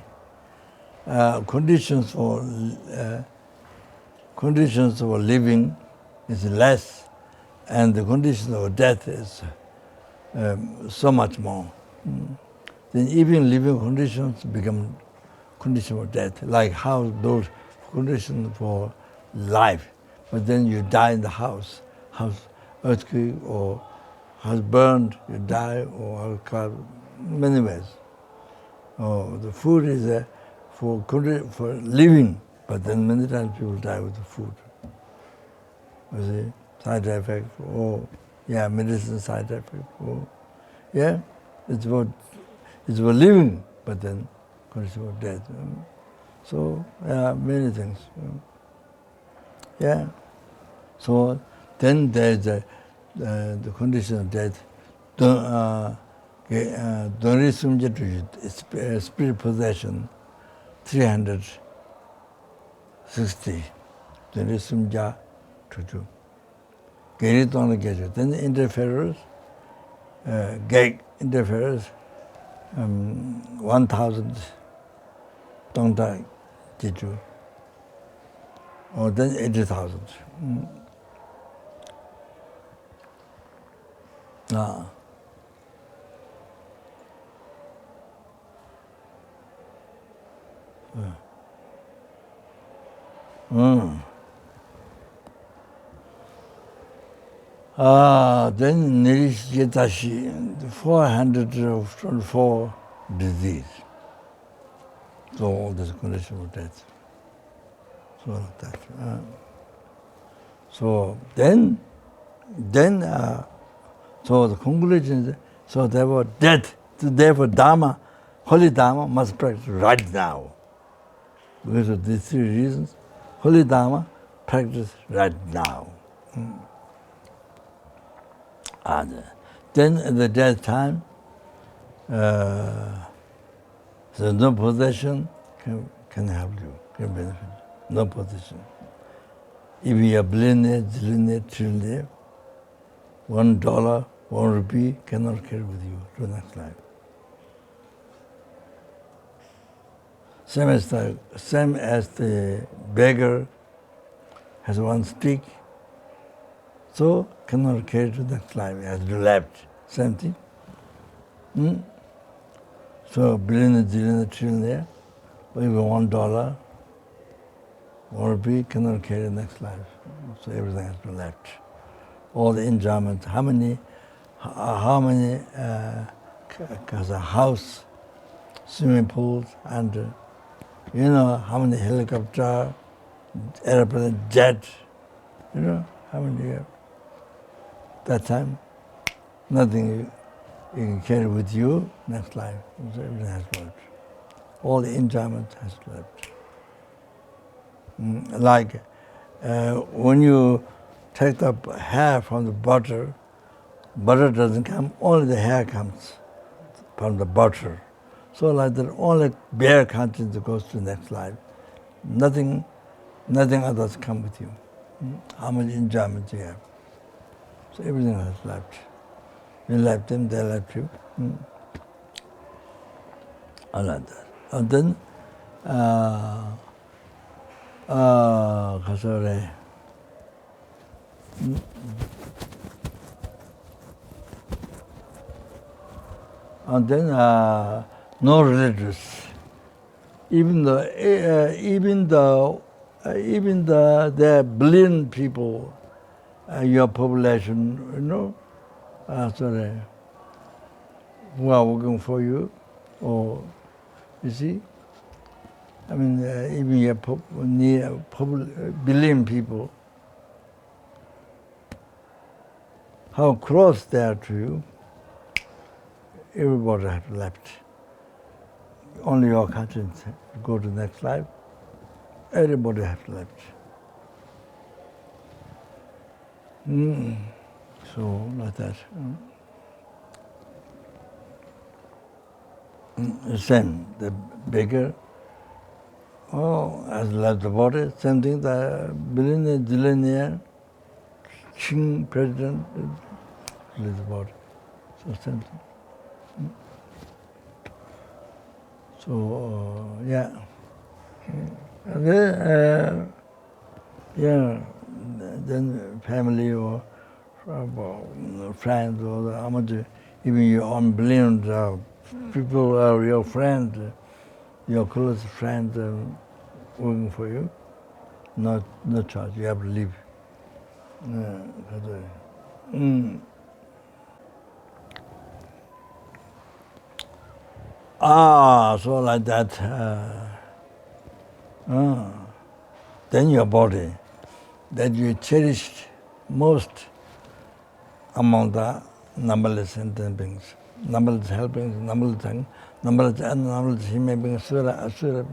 Conditions for living is less, and the conditions of death is so much more. Then even living conditions become conditions of death, like how those conditions for life, but then you die in the house earthquake, or house burned, you die, or many ways. The food is for living, but then many times people die with the food. You see, side effect, medicine side effect, it's for living, but then condition of death. So many things. So then there's the condition of death. Spirit possession, 360. Donisumja to get it on the gadget. Then the interferers, gag interferers, 1,000 Tongta Jitu, or then 80,000. Then Nirishjetashi, 424 disease. So all this condition of death. So that. So then, so the conclusion is, so therefore death, therefore Dharma, holy Dharma must practice right now. Because of these three reasons, holy Dharma practice right now. And then at the death time, so no possession can help you, can benefit. No possession. If you are billionaire, zillionaire, trillionaire, $1, 1 rupee cannot carry with you to the next life. Same as the beggar has one stick, so cannot carry to the next life, has left. Same thing. So billionaire, zillionaire, trillionaire, even $1, 1 rupee cannot carry the next life. So everything has been left. All the enjoyment, how many house, swimming pools, and how many helicopter, airplane, jet, how many you have. That time, nothing you can carry with you next life. So everything has left. All the enjoyment has left. Like when you take the hair from the butter doesn't come, only the hair comes from the butter. So like that, only bare consciousness goes to the next life. Nothing others come with you. How much enjoyment you have. So everything has left. You left them, they left you. All like that. And then, sorry. And then no relatives. Even the billion people, your population, who are working for you, or you see, I mean, even your billion people, how close they are to you. Everybody has left. Only your conscience go to the next life. Everybody has left. So like that. Same, the beggar, has left the body. Same thing, the billionaire, king, president, left the body. So same thing. So, yeah. And then, then family or friends or how much, even your own billions of people are your friends, your close friends working for you. No choice, you have to leave. So like that. Then your body, that you cherished most among the numberless sentient beings, numberless helpings, numberless things, numberless human beings, asura,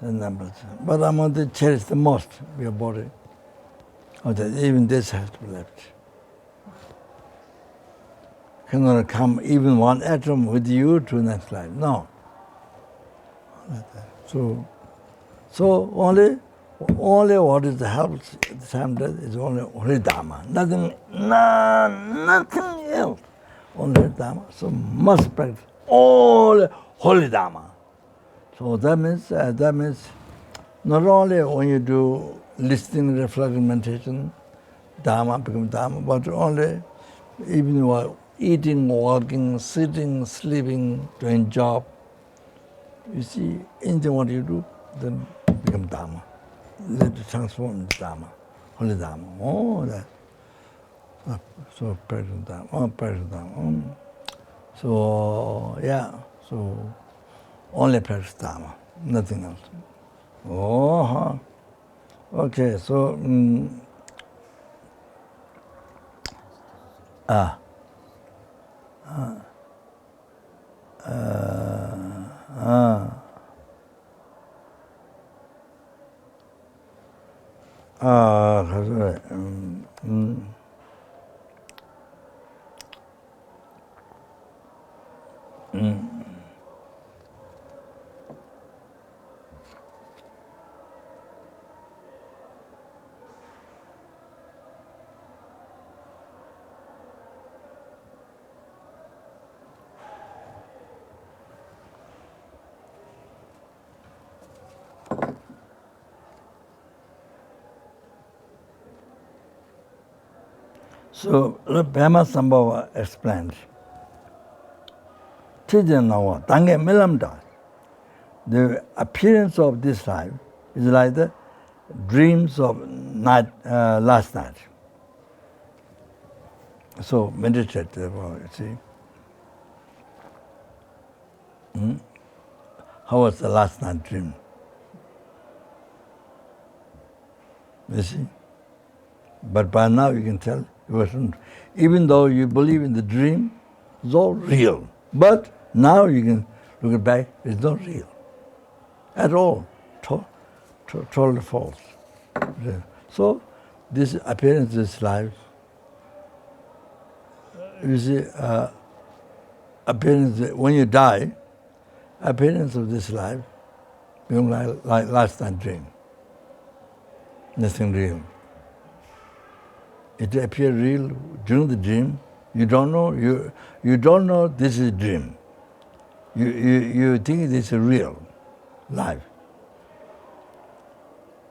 and numberless. But among the cherished the most, your body. Even this has to be left. Cannot come even one atom with you to next life. No. So only what is the help at the time death is only holy Dharma. Nothing else. Only Dharma. So must practice all holy Dharma. So that means not only when you do listening, reflection, meditation, Dharma becomes Dharma, but only even while eating, walking, sitting, sleeping, doing job. You see, anything what you do, then become Dharma. Let it transform into Dharma, holy Dharma. That. So present Dharma, present Dharma. So yeah, so only present Dharma, nothing else. Okay, so So Pema Sambhava explains. The appearance of this life is like the dreams of last night. So meditate, therefore, you see. How was the last night dream? You see? But by now you can tell it wasn't. Even though you believe in the dream, it's all real. But now you can look it back, it's not real. At all. Totally false. So this appearance, this life, you see, appearance, when you die, appearance of this life becomes like last night dream. Nothing real. It appears real during the dream. You don't know. You don't know this is a dream. You think this is real life.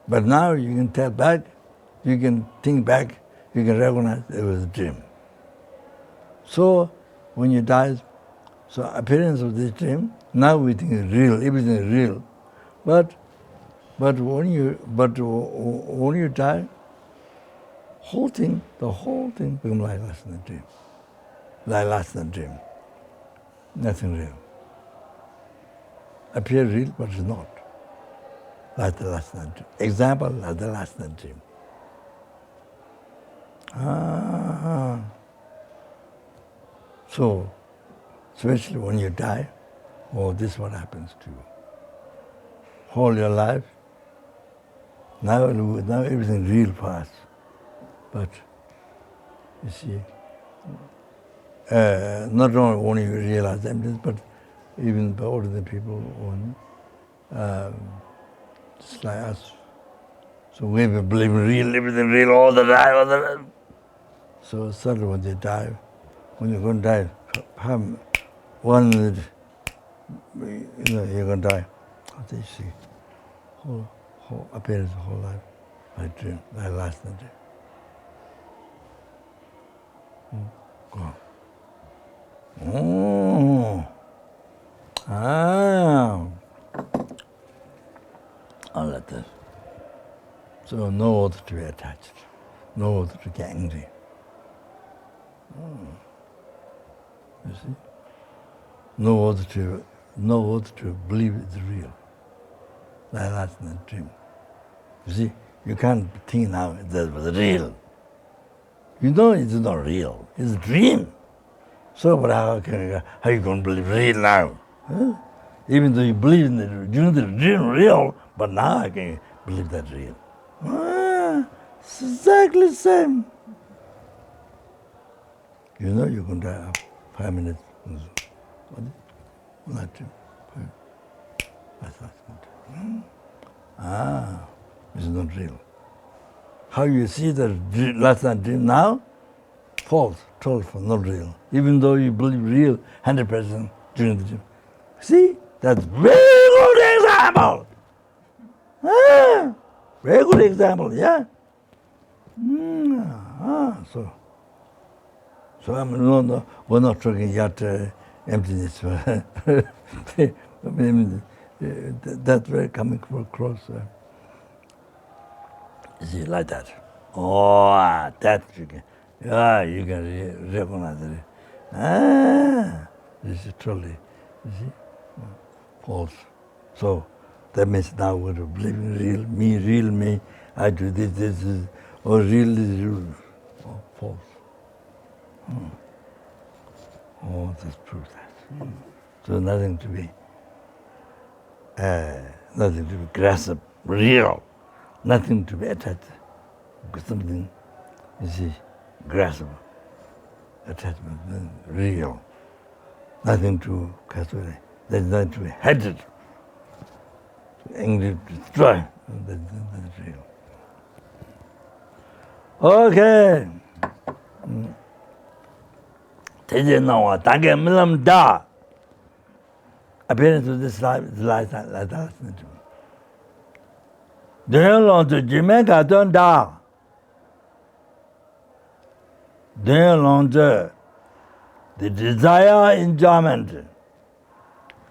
But now you can tell back, you can think back, you can recognize it was a dream. So when you die, so appearance of this dream, now we think it's real, everything is real. But when you die, the whole thing becomes like last night dream. Like last night dream. Nothing real. Appear real, but it's not. Like the last night dream. Example, like the last night dream. So, especially when you die, this is what happens to you. Whole your life, now everything real for us. But, you see, not only you realize emptiness, but even the ordinary people, just like us. So we believe in real, everything real all the time. So suddenly when they die, when you're going to die, 1 minute, you're going to die. They see whole appearance of whole life, like dream, like last night. Gone. All like that. So no other to be attached, no other to get angry. You see? No other to believe it's real. Like last night dream. You see, you can't think now that was real. You know it's not real. It's a dream. So, but how you going to believe real now? Huh? Even though you believe in the dream real, but now I can believe that real. It's exactly the same. You know you're going to die after 5 minutes. That's it's not real. How you see the last night dream now? False, total false, not real. Even though you believe real 100% during the dream. See, that's very good example. Very good example, yeah. So we're not talking yet emptiness. That's very coming across. See, like that. That you can. You can recognize it. This is totally, you see, false. So that means now we're believing real me, I do this is, or real is real. False. That's proof that. So nothing to be grasped, real. Nothing to be attached. Something, you see, graspable. Attachment, real. Nothing to cast away. There's nothing to be hated. Angry, destroy. That's real. Okay. Thế now, thank Milam Da. Appearance of this life is like that. Then on to Jamaica, don't die. Then on the desire enjoyment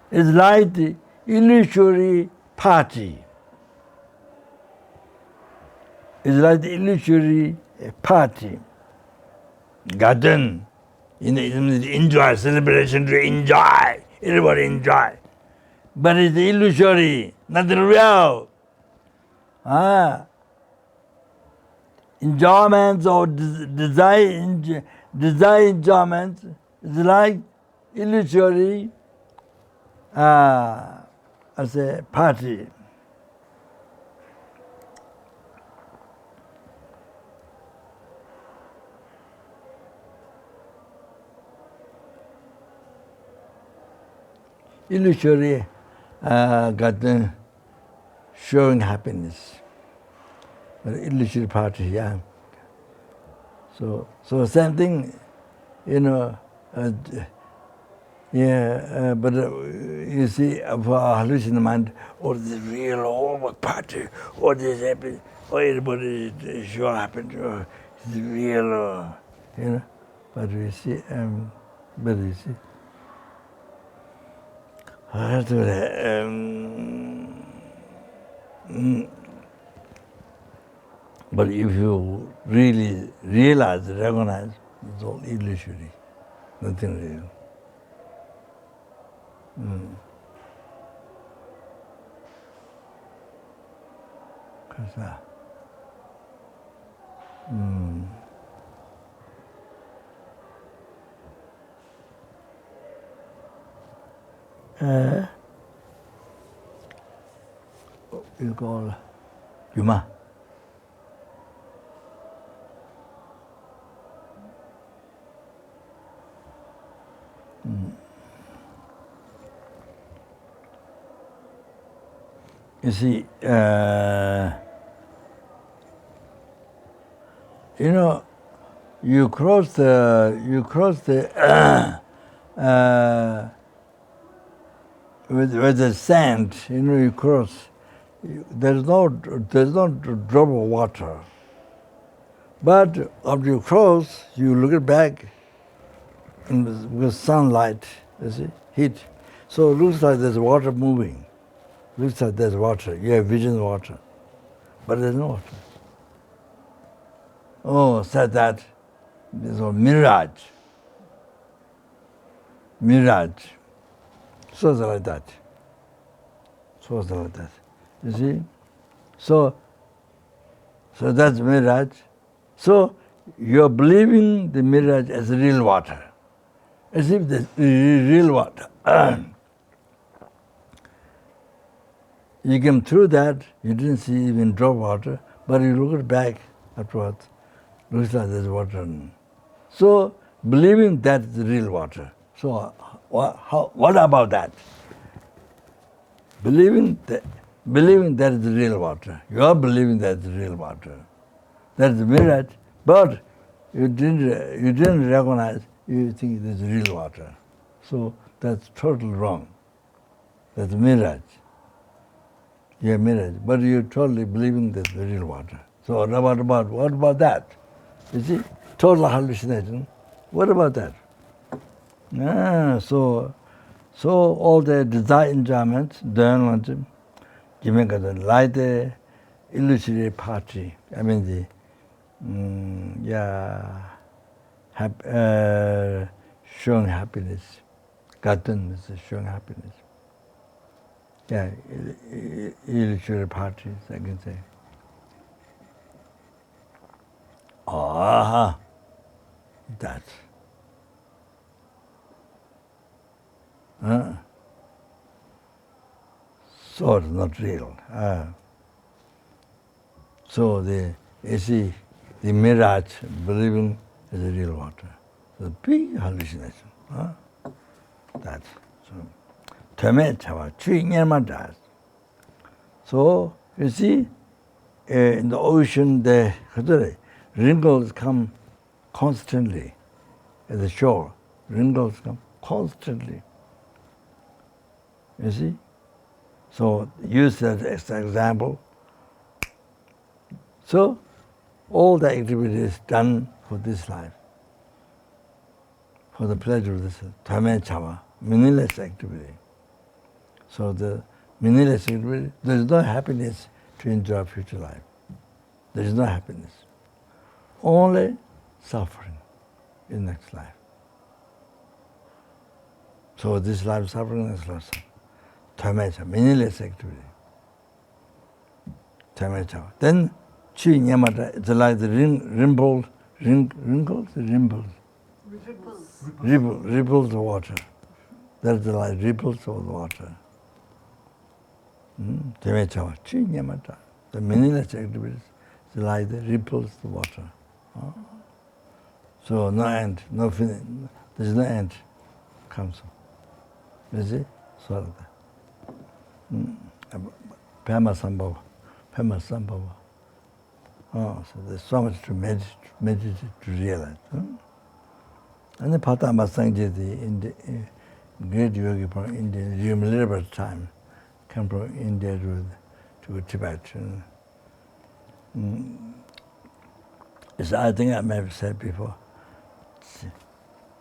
is like the illusory party. It's like the illusory party. Garden. Enjoy, celebration to enjoy. Everybody enjoy. But it's illusory, not real. Enjoyment or desire enjoyment is like illusory as a party. illusory got showing happiness. But illusory party, yeah. So same thing, you know. But you see, for our hallucination mind, or the real party, or this happens, or everybody is sure happened, or it's real, you know. But you see, but if you really realize, recognize, it's all illusory, nothing real. You call Yuma. You see, you know, you cross the with the sand. You know, you cross. There's no drop of water. But after you cross, you look it back, and with sunlight, you see, heat. So it looks like there's water moving. Looks like there's water. You have vision of water, but there's no water. Oh, said that. There's a mirage. Mirage. So it's like that. So it's like that. You see? So that's mirage. So you're believing the mirage as real water, as if the real water. You came through that, you didn't see even drop water, but you look it back afterwards, looks like there's water. So believing that's the real water. So what about that? Believing that is the real water. You are believing that's the real water. That's the mirage, but you didn't recognize, you think it's real water. So that's totally wrong. That's mirage. Yeah, mirage, but you're totally believing that's the real water. So what about that? You see, total hallucination. What about that? So all the desire enjoyment, Dharma, giving us a light, illusory party. I mean showing happiness. Gotten is showing happiness. Yeah, illusory parties, I can say. That. So it's not real. So you see, the mirage believing is a real water. The big hallucination. That. So you see, in the ocean, the wrinkles come constantly. At the shore, wrinkles come constantly. You see? So use that as an example. So all the activities done for this life, for the pleasure of this Dhamma, meaningless activity. So the meaningless activity, there is no happiness to enjoy future life. There is no happiness. Only suffering in next life. So this life suffering, next life suffering. Dhamma, meaningless activity. Dhamma. Then Chi Nyamata, it's like the ripples of water. That's like ripples of the water. Dhamma, Chi Nyamata. The meaningless activities, it's like the ripples of the water. So no end, no finish. There's no end. Comes. You see? sort of that. Pema Sambhava. Oh, so there's so much to meditate to realize. And the Patama Sangye, in the great yogi from India, during liberal time, came from India to Tibet. So I think I may have said before.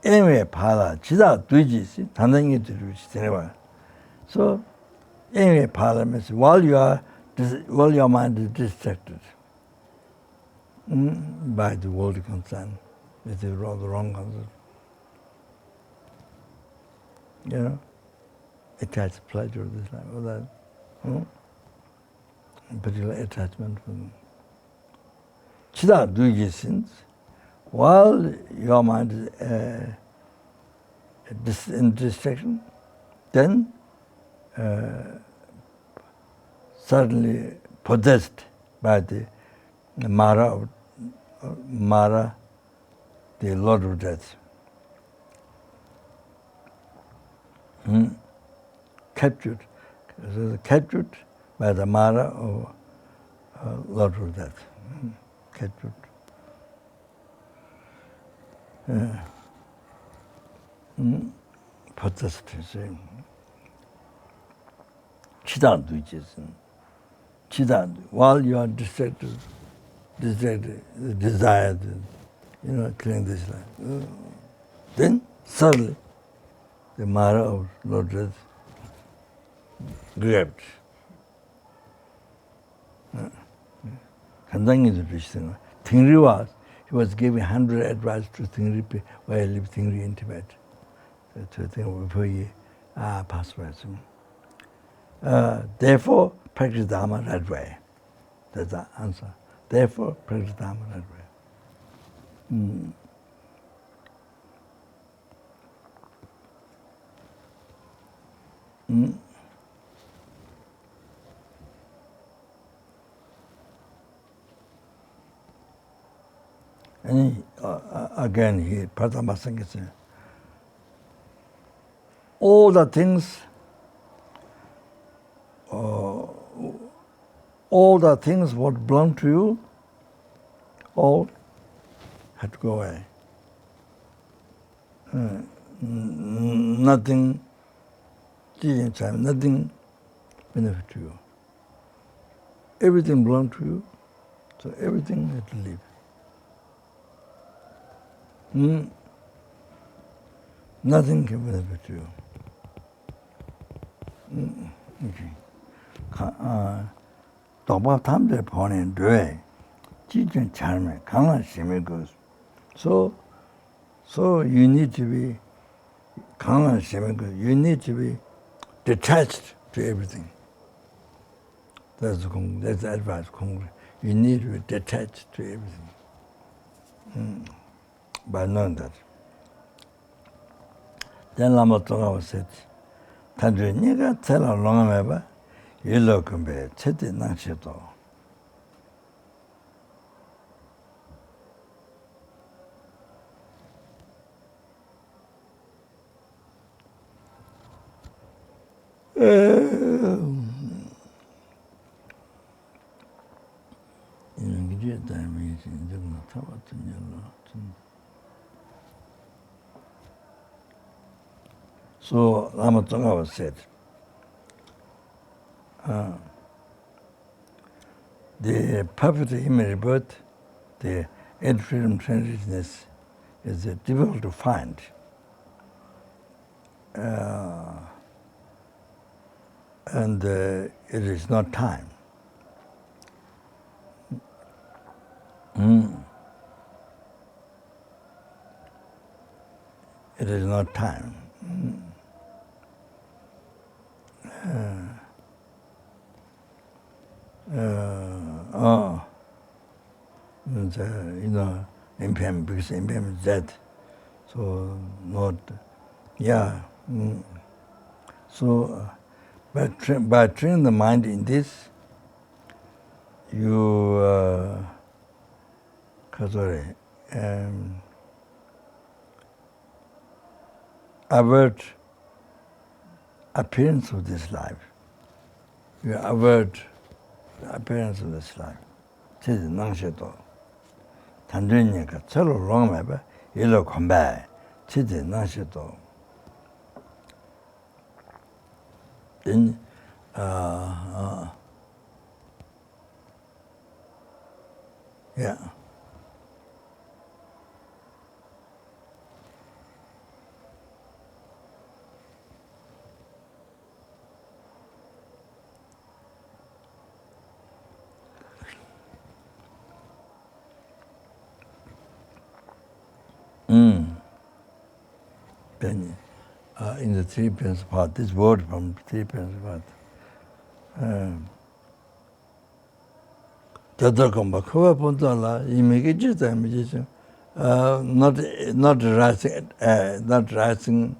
Anyway, Pala, Chida Duji, Tandangi Duji, so anyway, Pala means while your mind is distracted by the world concern, with the wrong concern. You know, attached pleasure of this life, all that, particular attachment. Chida Duji sins, while your mind is in distraction, then suddenly possessed by the Mara, the Lord of Death. Captured by the Mara of Lord of Death. Captured. Possessed, Chidandu, Chidandu. While you are distracted, desired, killing this life. Then suddenly, the Mara of Lord Death grabbed. Kandangi the Krishna. Tingri he was giving 100 advice to Tingri while he lived Tingri in Tibet. To think before he passed away. Therefore, practice Dharma that way. That's the answer. Therefore, practice Dharma that way. And again, he Pratama Sangha said, all the things what belong to you, all had to go away. Nothing benefit to you. Everything belongs to you, so everything had to leave. Nothing can benefit you. So you need to be you need to be detached to everything. That's the advice. You need to be detached to everything. By knowing that. Then Lama Tongava said, Tandri niga tela longameba, yilo kumbe, cheti nangsheto. So Lama Tsongkhapa said, the perfect image birth, the freedom transitousness is difficult to find. And it is not time. It is not time. Impairment, because impairment is death. So, not, So, by training the mind in this, you avert appearance of this life. You avoid the appearance of this life. Chidi nangsheto. Tandunyika chalo rongmeba ilo kombai. Chidi nangsheto. Then yeah. Then in the three principal part, this word from three principal part. Tadakamba kuwa puntala imege jita imege not rising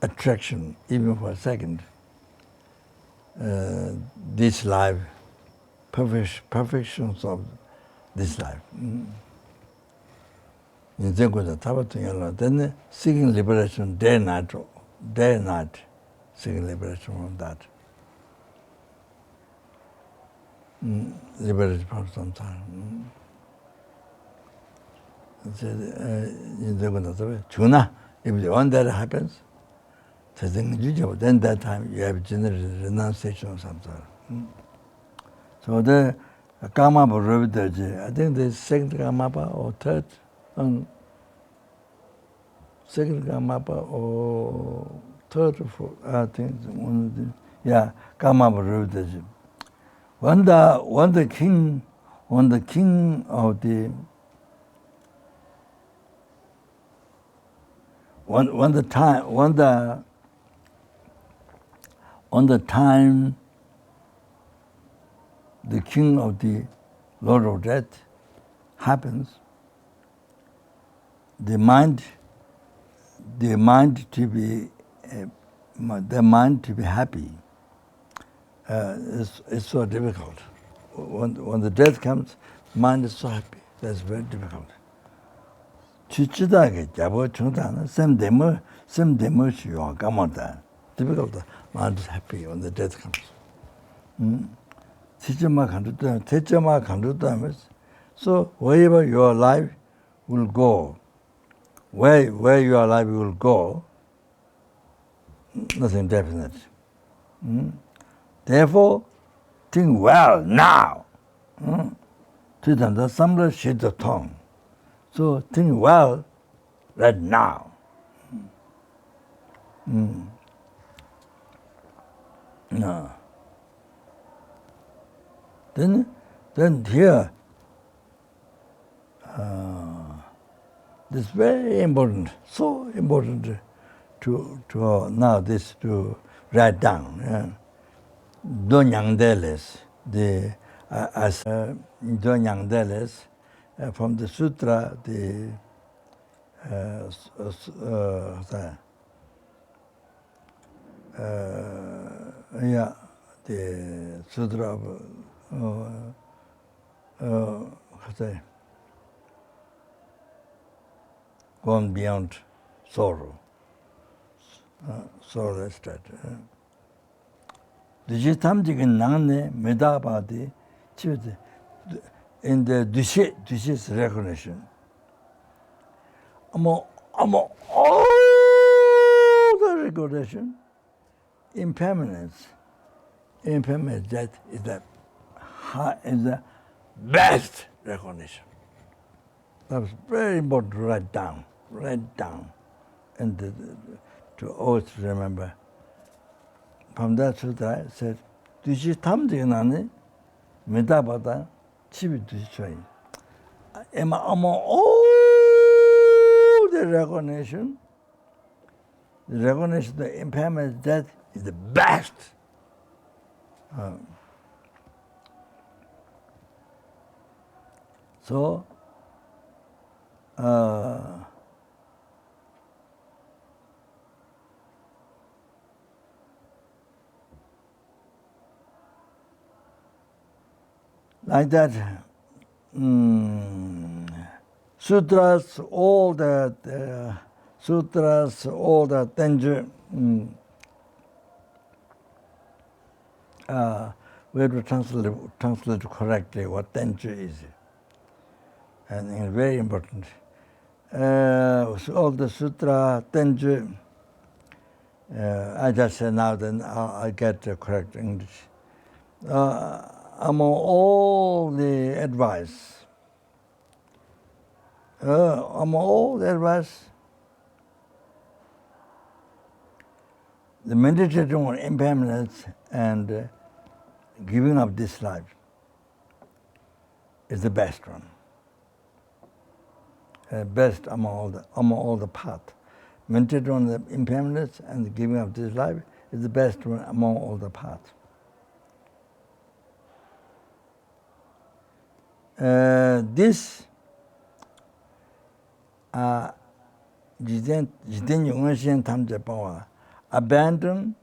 attraction even for a second. This life, perfections of this life. Then seeking liberation day and night, seeking liberation from that. Liberation from samsara. If one that happens, then that time you have general renunciation of samsara. So the Karma, I think the second Karmapa or third, second Karmapa or third or fourth, I think one of the, yeah, Karmapa. When the king of the when the time the king of the Lord of Death happens, the mind to be happy is so difficult. When the death comes, mind is so happy. That's very difficult. Difficult. Mind is happy when the death comes. So wherever your life will go, where your life will go, nothing definite. Therefore, think well now. Samra shit the tongue. So think well right now. No. Then here, this is very important, so important to now this to write down. Donyangdeles, as Donyangdeles, from the sutra, the sutra of gone beyond sorrow, sorrow state. Digitamjigin nangne medabadi in the dushis recognition. Among all the recognition, impermanence, that is the best recognition. That's very important to write down, and to always remember. From that sutra, it said, "Dushi tamjinani medabada chibi dushi." Among all the recognition of the impermanent death is the best. So, like that, sutras, all the sutras, all the Tenju. We have to translate correctly what Tenju is. And it's very important. So all the sutra, Tenju, I just said now, then I get the correct English. Among all the advice, the meditation on impermanence and giving up this life is the best one. Best among all the paths. Meditation on the impermanence and giving up this life is the best one among all the paths. This abandon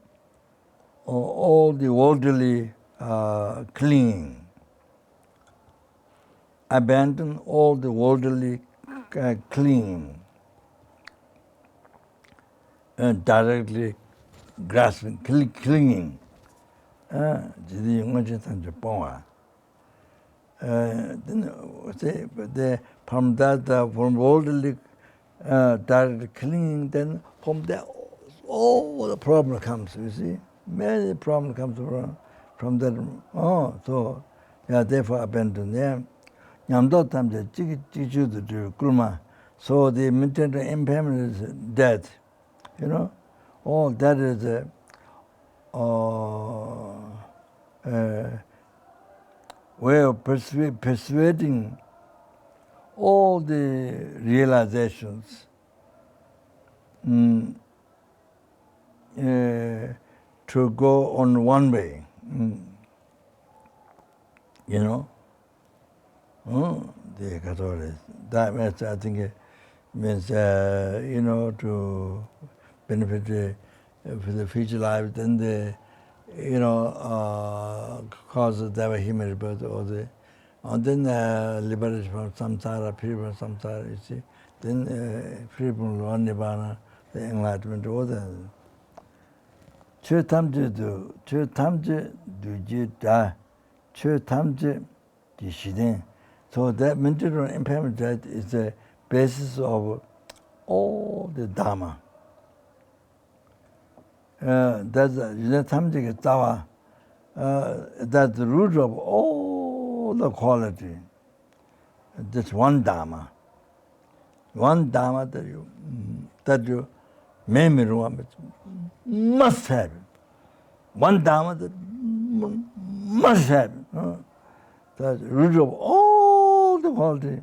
all the worldly clinging. Abandon all the worldly clinging. Directly grasping, clinging. From that, from worldly direct clinging, then from there, all the problem comes, you see. Many problems comes from that. So, therefore abandon them. So the mental impairment is death, all that is way of persuading all the realizations to go on one way, the Catholics. That means, I think, it means, to benefit for the future life, then the, cause of the human rebirth, and then liberation from samsara, free from samsara, you see. Then free from nibbana, the enlightenment, all that. Chö tamje du ji da, chö tamje di shiden. So that mental impairment that is the basis of all the Dharma. That's the root of all the quality. Just one Dharma. One Dharma that you must have. One Dharma that must have. That's the root of all the quality.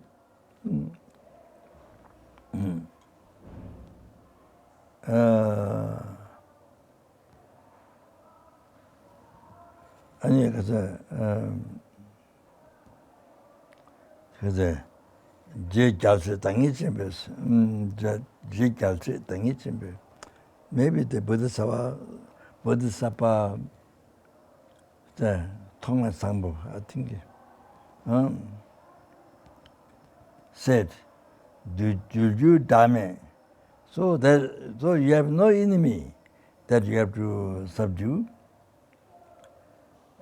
아니 그래서 제 자세 당이 쯤에서 제 자세 당이 쯤에 maybe the bodhisattva the 통한 상법 I think said do you dame so you have no enemy that you have to subdue.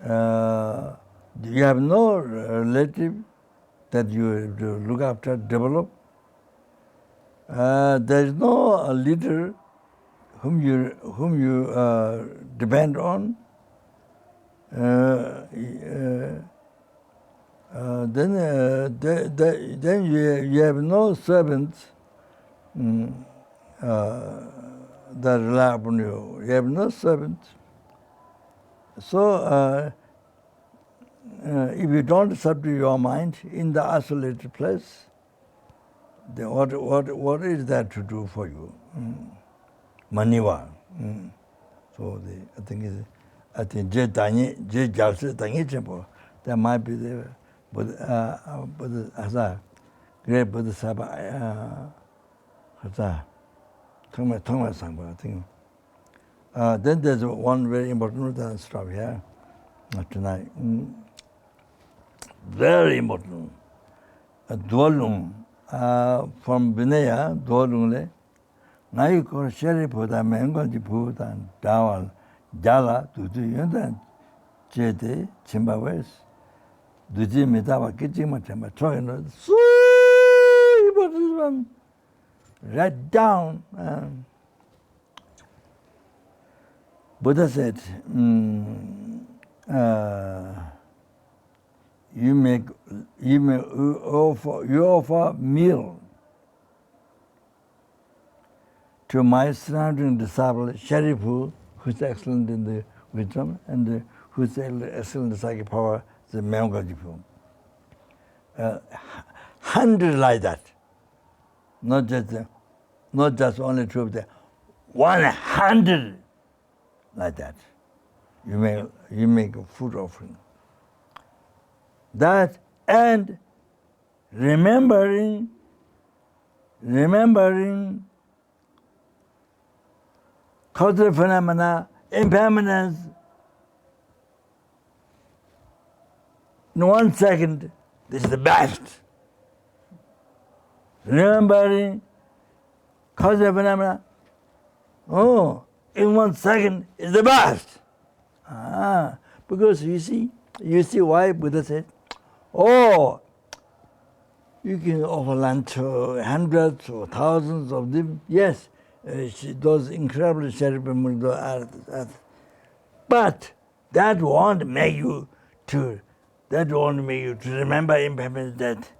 You have no relative that you have to look after, develop. There is no leader whom you depend on. Then you have no servants that rely upon you. You have no servants. So, if you don't subdue your mind in the isolated place, then what is that to do for you? Maniva. So I think that might be the great Bodhisattva. I think. Then there's one very important that I'll stop here tonight. Very important. Dwalum from Vinaya, Dorungle, Nai ko Sherry Poda Mengoji Putan, Dawal, Jala, Tutu Yundan, Jete, Chimbawes, Duji Mitawa Kichima Chamba Troino, so one right down. Buddha said, you offer meal to my surrounding disciple Sharifu, who's excellent in the wisdom and who's excellent in the psychic power, the Mengajipu. 100 like that, not just only two of them, 100 like that. You make a food offering. That and remembering cultural phenomena, impermanence, in 1 second, this is the best. Remembering cultural phenomena, in 1 second is the best. Because you see why Buddha said, you can offer lunch to hundreds or thousands of them. Yes, those incredible ceremonies are. But that won't make you to remember impermanence that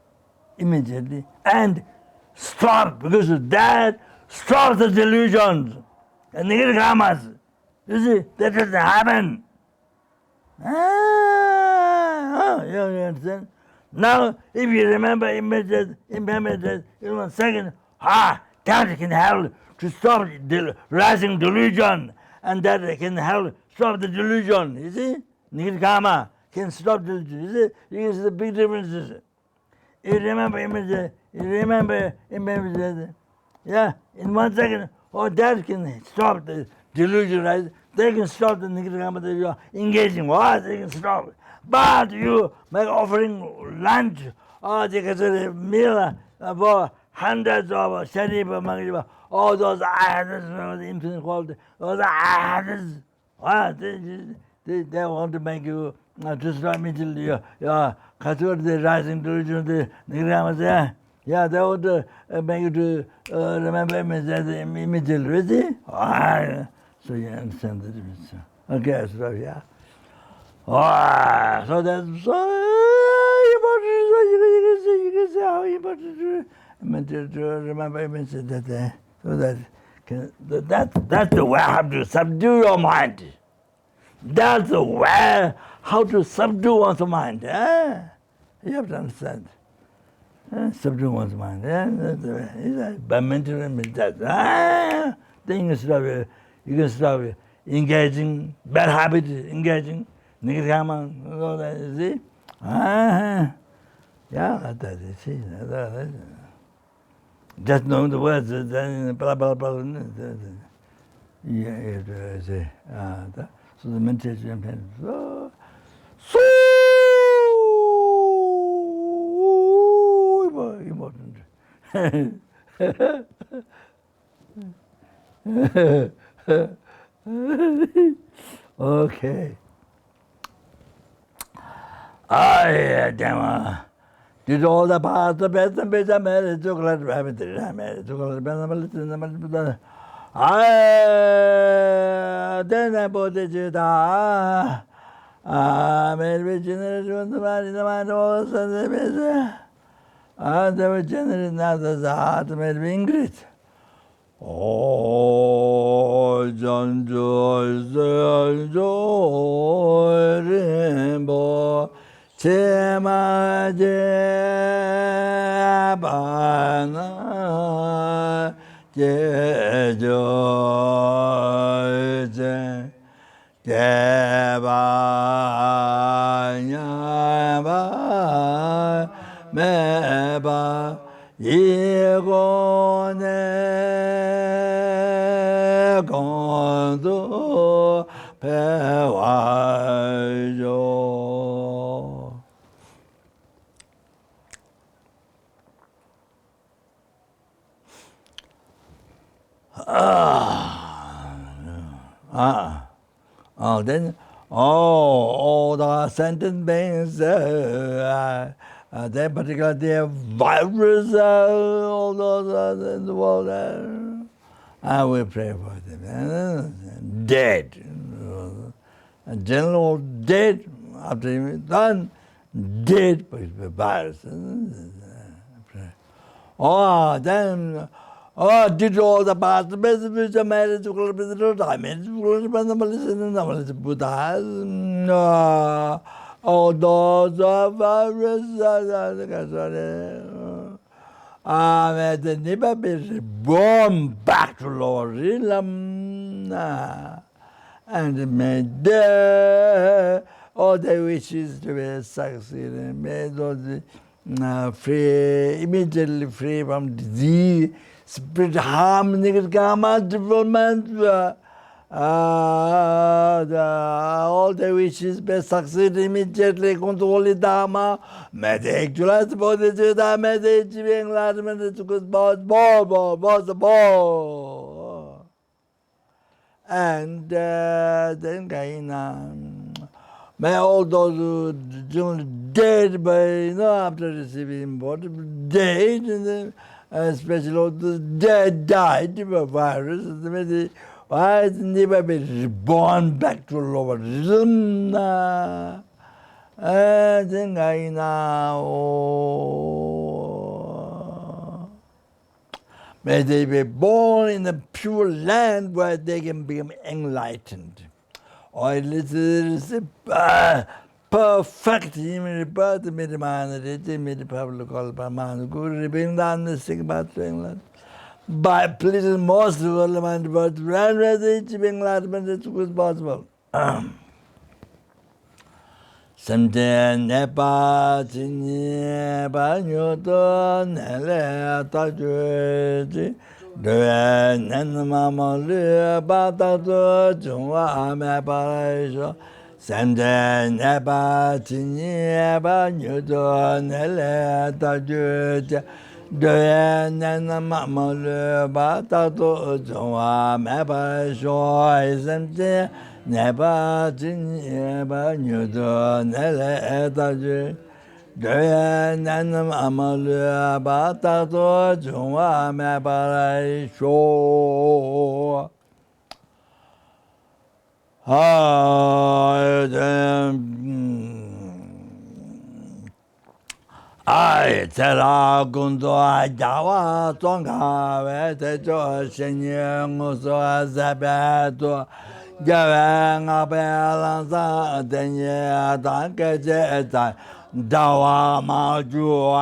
immediately and stop, because that stops the delusions and negative karmas. You see, that doesn't happen. You understand? Now, if you remember impermanence in 1 second, that can help to stop the rising delusion, and that can help stop the delusion. You see? Negative karma can stop the delusion. You see? You can see the big differences. You remember impermanence, yeah, in 1 second, that can stop the delusion, right? They can stop the negative karma that you are engaging. They can stop it. But you make offering lunch, or they can say a meal for hundreds of sharipa, all those items, the infinite quality, those items, they want to make you to stop immediately your the rising delusion, the negative karma, yeah, they want to make you to remember immediately, see? So you understand the difference. Okay, so yeah. So that's so important. So you can see how important to remember immediately that. So that's the way how to subdue your mind. That's the way how to subdue one's mind. You have to understand. Subdue one's mind. That's the way. By mental meditation. Then you can stop engaging, bad habits, engaging, negative karma, all that, you see? Yeah, that's it, see? Just knowing the words, then blah, blah, blah. Yeah, see. So the meditation, so important. Okay. Dhamma. Did all the paths, the best and best, and married, chocolate, rabbit, married, chocolate, banana, then I bought the Judah. Made with generation, the man in the mind, all the best. They were generous, now the heart made me Ingrid. Janjo Rimbo Chema Jebana Jejo Jebanya Meba Yegone Gondo Pewajo. Then all the sentient beings, they particularly the virus, all those in the world, and we pray for them. Dead, general dead after he done, dead with the virus. Then. Did all the past messages of marriage to diamonds, Buddha, all those of may they never be born back to Lord Lama, and may they all their wishes to be succeed, may those free, immediately free from disease, spirit harm, negative karma, development, all the wishes may succeed immediately, control the Dharma, may they actualize the Bodhicitta, may they achieve enlightenment, to good boss, and then may all those who dead by after receiving body dead, and especially all those dead died by virus, why never be reborn back to lower rhythm? Then may they be born in a pure land where they can become enlightened. Or it is perfect human birth, by pleasing most development, but rather achieving enlightenment as quick as possible. Sentient Nepal, Nepal, Newton, Detachment, Mama, Batata, Juma, Maparaisha, Sentient Nepal, Nepal, Newton, Detachment, Mama, Batata, Juma, Maparaisha, Sentient Nepal, Nepal, Newton, Detachment, Amalu Batato Juma Mabarai Show. I tell a gundo Jawa Tonga, Vetejo, Shenyang, so as a beto, Javang a balance, Denya, Danka, Dawa Maju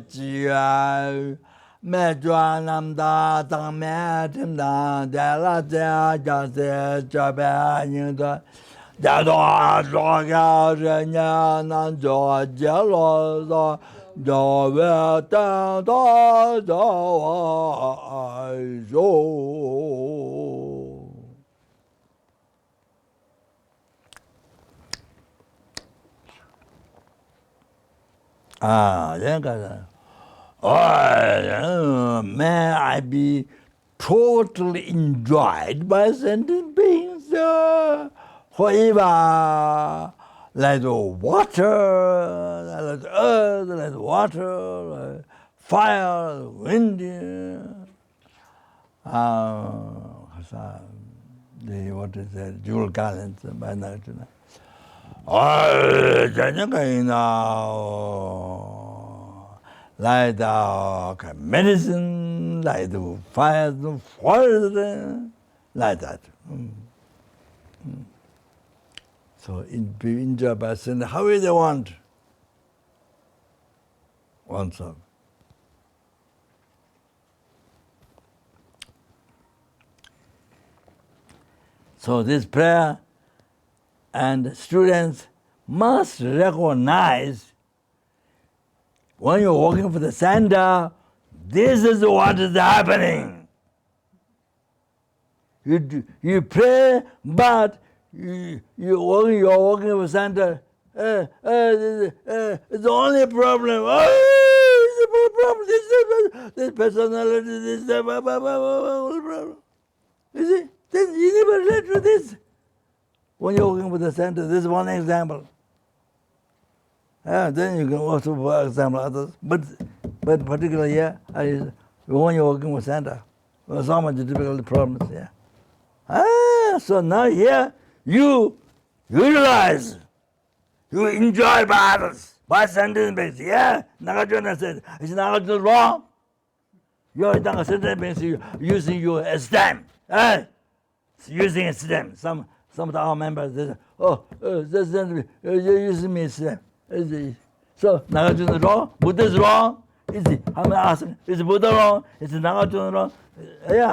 Chia Medranam da Metim da Della Jase Japan Dado Droga Nan Georgia Doveta Do may I be totally enjoyed by sentient beings forever, like the water, like the earth, like the water, like fire, like wind. What is that? Jewel gallons by night. Like the medicine, like the fire, the forest, like that. So be enjoyed by sin however they want oneself. So this prayer and students must recognize when you're working for the center, this is what is happening. You pray, but you're working for the center. It's the only problem. It's the problem. This personality, this problem. You see? Then you never relate to this. When you're working with the center, this is one example. Then you can also, for example, others. But particularly, when you're working with center, there's so much difficult problems, so now here, you realize, you enjoy by others, by sentence beings, Nagarjuna said, is Nagarjuna wrong? You're not a sentence beings using your stem, using a stem. Some of our members, they say, this sentence, you're using me stem. So Nagarjuna is wrong, Buddha is wrong. I'm asking, is Buddha wrong? Is Nagarjuna wrong?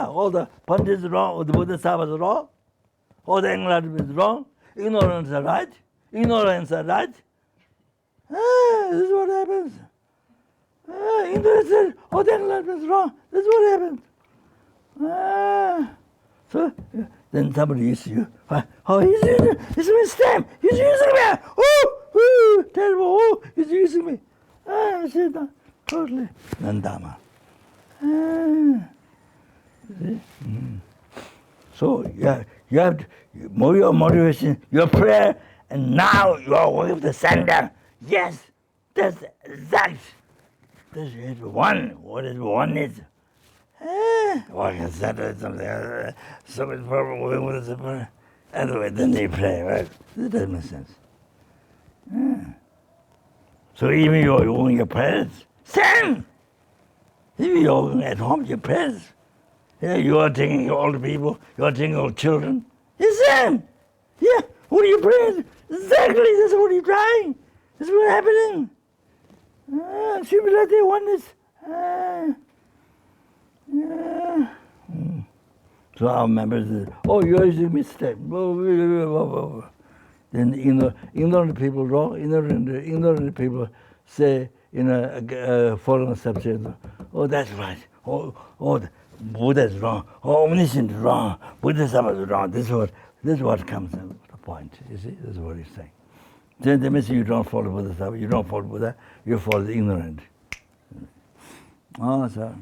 All the Pandits is wrong, all the Buddha Sabas is wrong, all the enlightenment is wrong, ignorance is right, ignorance is right. This is what happens. Ignorance is, all the enlightenment is wrong. This is what happens. So then somebody used you. He's my stamp. He's using me. Terrible. He's using me. I said, totally. Nandama. So you have to move your motivation, your prayer, and now you are working with the sender. Yes, that's that. That's one. What is one is? Working with the center is something. So much problem working with the center. Anyway, then they pray, right? That doesn't make sense. So even you're doing your prayers, same. Even you're at home, your prayers. You are taking all the people, you are taking all the children. It's same. What are you praying? Exactly, that's what you're trying. That's what's happening. Similarity, oneness. So our members say, you're using a mistake. Then ignorant people wrong, ignorant people say in a foreign subject, that's right. Buddha is wrong. Omniscient is wrong. Buddha is wrong. This is what comes to the point. You see, this is what he's saying. Then that means you don't follow Buddha, you don't follow Buddha, you follow the ignorant. So.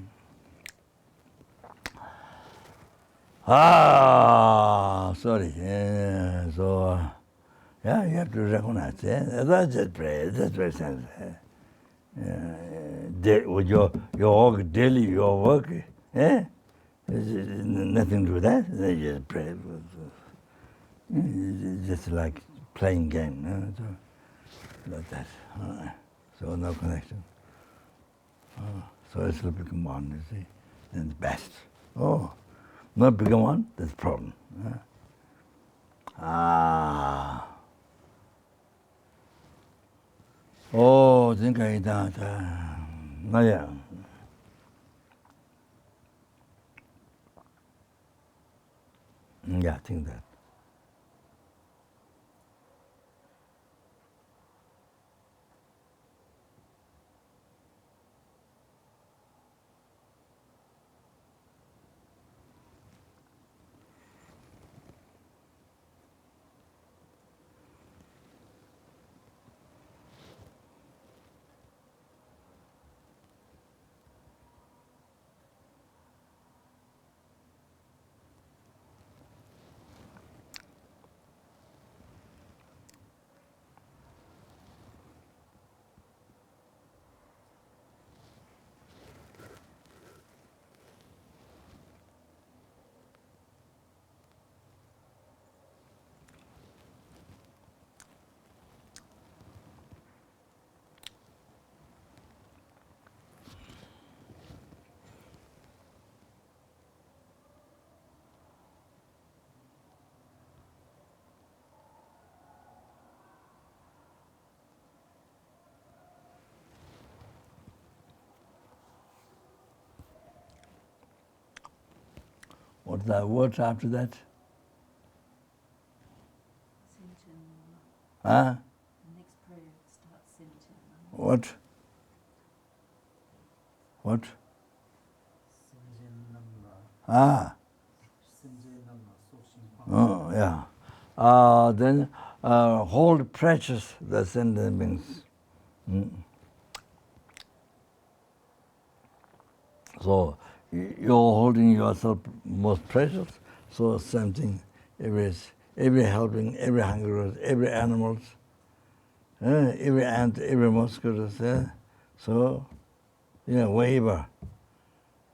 Sorry. You have to recognize. That's just prayer. That's very sense. With your work daily, your work, nothing to do with that. They just pray. It's just like playing game. So, like that. So no connection. So it's will become one. You see, then the best. Not become one. That's the problem. Think I that. I think that. What's the words after that? Sentient. The next prayer starts sentient. What? Then hold precious the sentient beings. So you're holding yourself most precious, So same thing. Every helping, every hungry, every animals, every ant, every mosquito. So, wherever,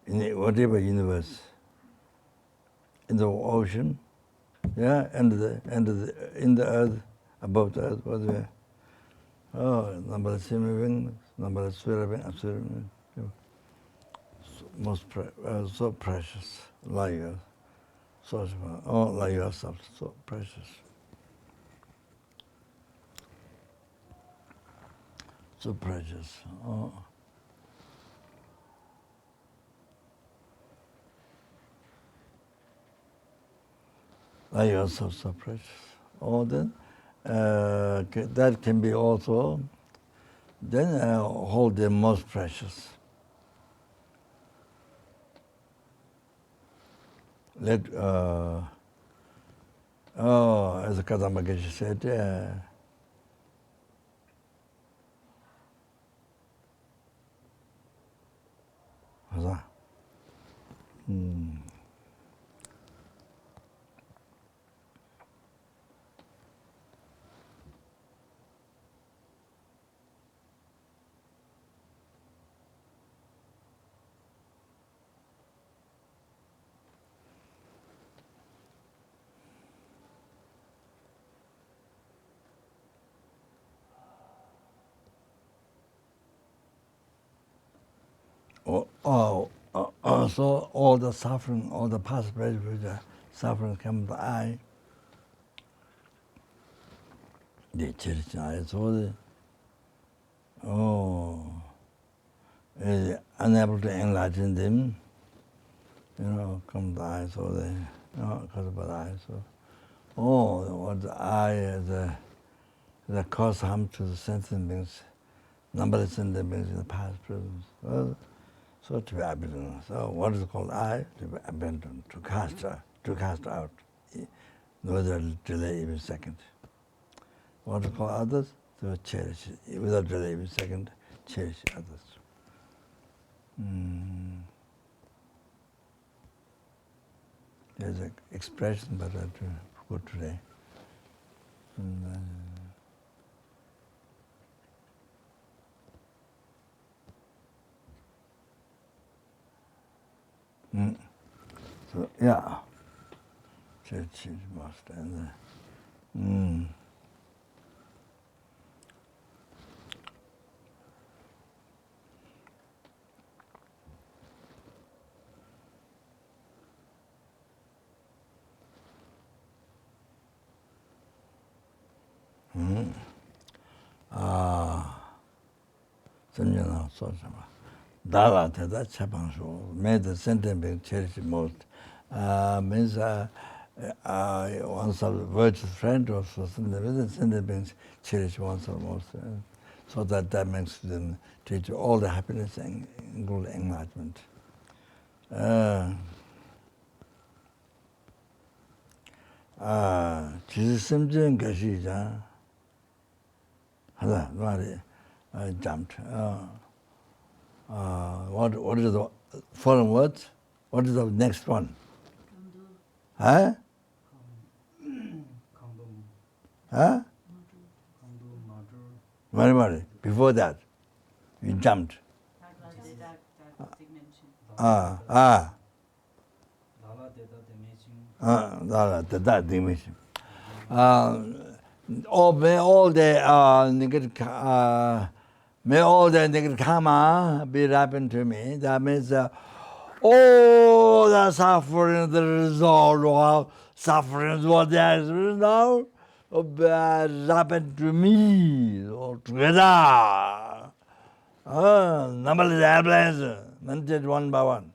in whatever universe, in the ocean, and in the earth, above the earth, whatever. Oh, number of beings, number of spirit beings, absolute beings. So precious, like you, so like yourself, so precious, so precious. Oh. Like yourself, so precious. Oh, then that can be also. Then hold the most precious. Let as Kadamba Geshe said, so all the suffering, all the past, present, future suffering come to the eye. The church eye, so is unable to enlighten them, come to the eye, so they, because of the eye, so, what the eye, the cause harm to the sentient beings, numberless sentient beings in the past, present, so to be abandoned. So what is called I? To be abandoned, to cast out, without delay even second. What is called others? To cherish, without delay even second, cherish others. There's an expression, but I have to put today. So yeah, cherish must and. Sentient so Dharma Detachment made the sentient being cherish most. Means oneself virtuous friend or sentient beings cherish oneself most. So that makes them teach all the happiness and include enlightenment. 지심증 것이자 하다 말이 jumped. What is the foreign words? What is the next one? Huh? Huh? Very. Before that, you jumped. That dimension. May all the negative karma be happened to me. That means all the suffering, the result of sufferings, what there is now, happened to me altogether. Numberless airplanes, mentioned one by one.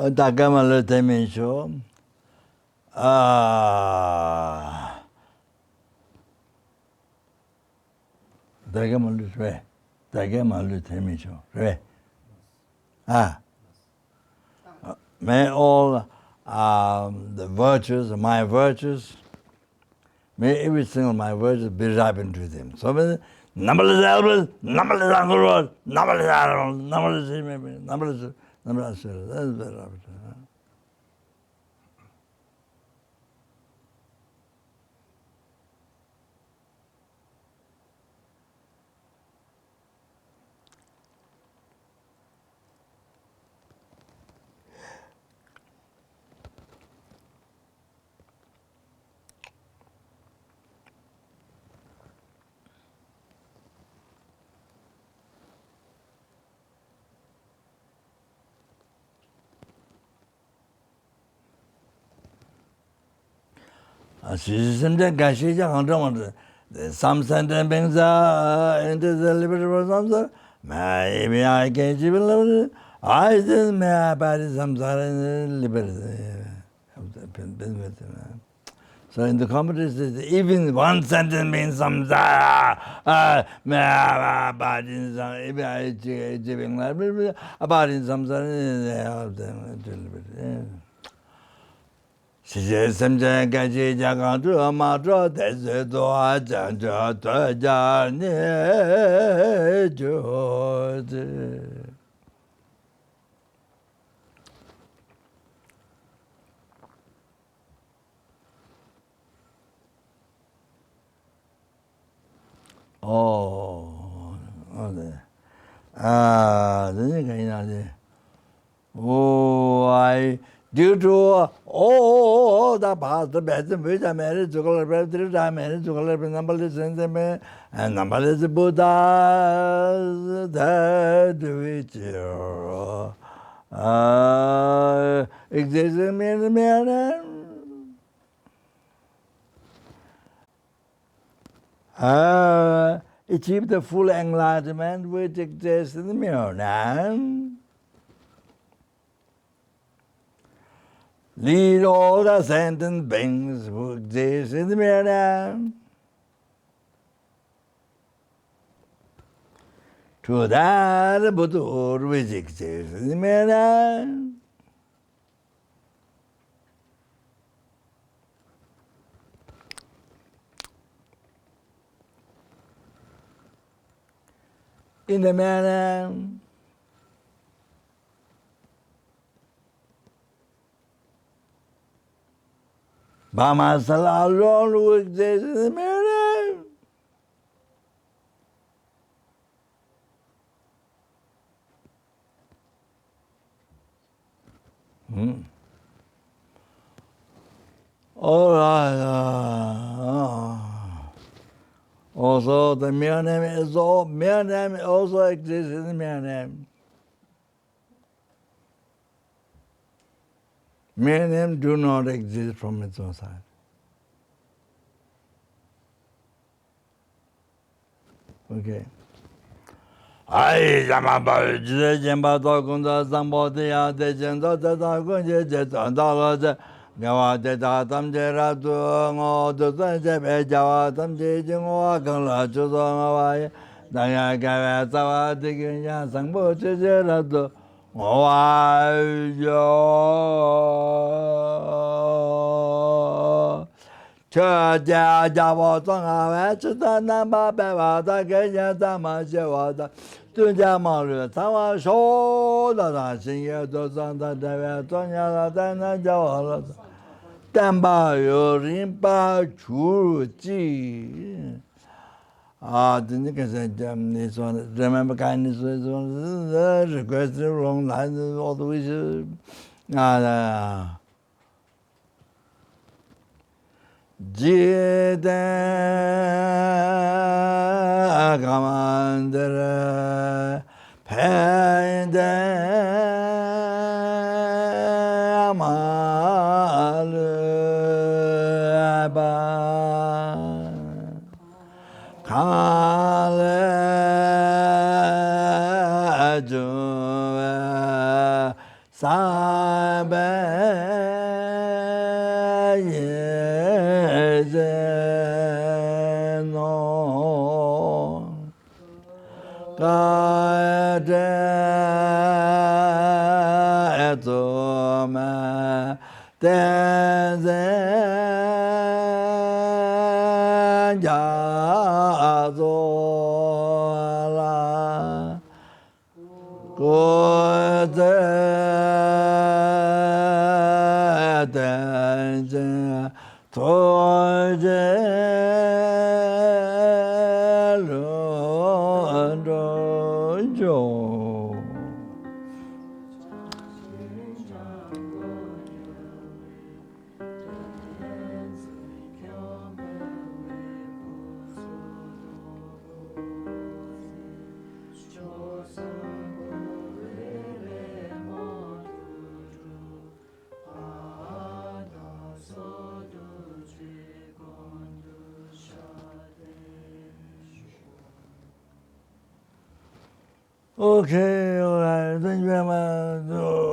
Dagama Temensho. Dagama Re. Dagama Temensho. Re. May all the virtues, my virtues, may every single my virtues be ripened to them. So numberless elbows, numberless angles, numberless arrows, numberless. That's very rapid. System gashi ja some sentence into the liberty samsara. Maybe I can even I just may about samsara liberty. So in the competition, even one sentence means samsara. May about in some about in samsara liberty. Samsara gaji jagantu amatro deseto ajanjo tojane jode. Oh, I due to the past best which I married to color better, I managed to color numberless and numberless Buddhas that which exist in me. Achieve the full enlightenment which exists in the mirror now. Lead all the sentient beings who exist in the mirror now to that Buddha which exists in the mirror now. In the manner Bama alone who exists in the manner all right. Also, the mere name is all. Mere name also exists in the mere name. Mere name do not exist from its own side. Okay. Ai Lama ba ji jemba do kunda sambo de ya de jendo de da kun je je da la de gawa de da tam je ra tu ngo de je be ja tam je je ngo kan la chu so wa ye da ya ga wa sa wa de ge ya sang bo je je ra tu ngo wa yo cha ja ja bo song a wa chu da na ba ba wa da ge ya da ma je wa da顿家忙日，咱们说的那些也都长在这边，中间了在那叫我了，但把有人把出记啊，这个是你说的，人们不干你说是怪是龙来的，我都是啊。Jida Kamandara Penda Malaba Kala Jua 三百业真浓，该真做嘛真真家做啦。我在等着拖着轮中中，OK， 我来，同学们，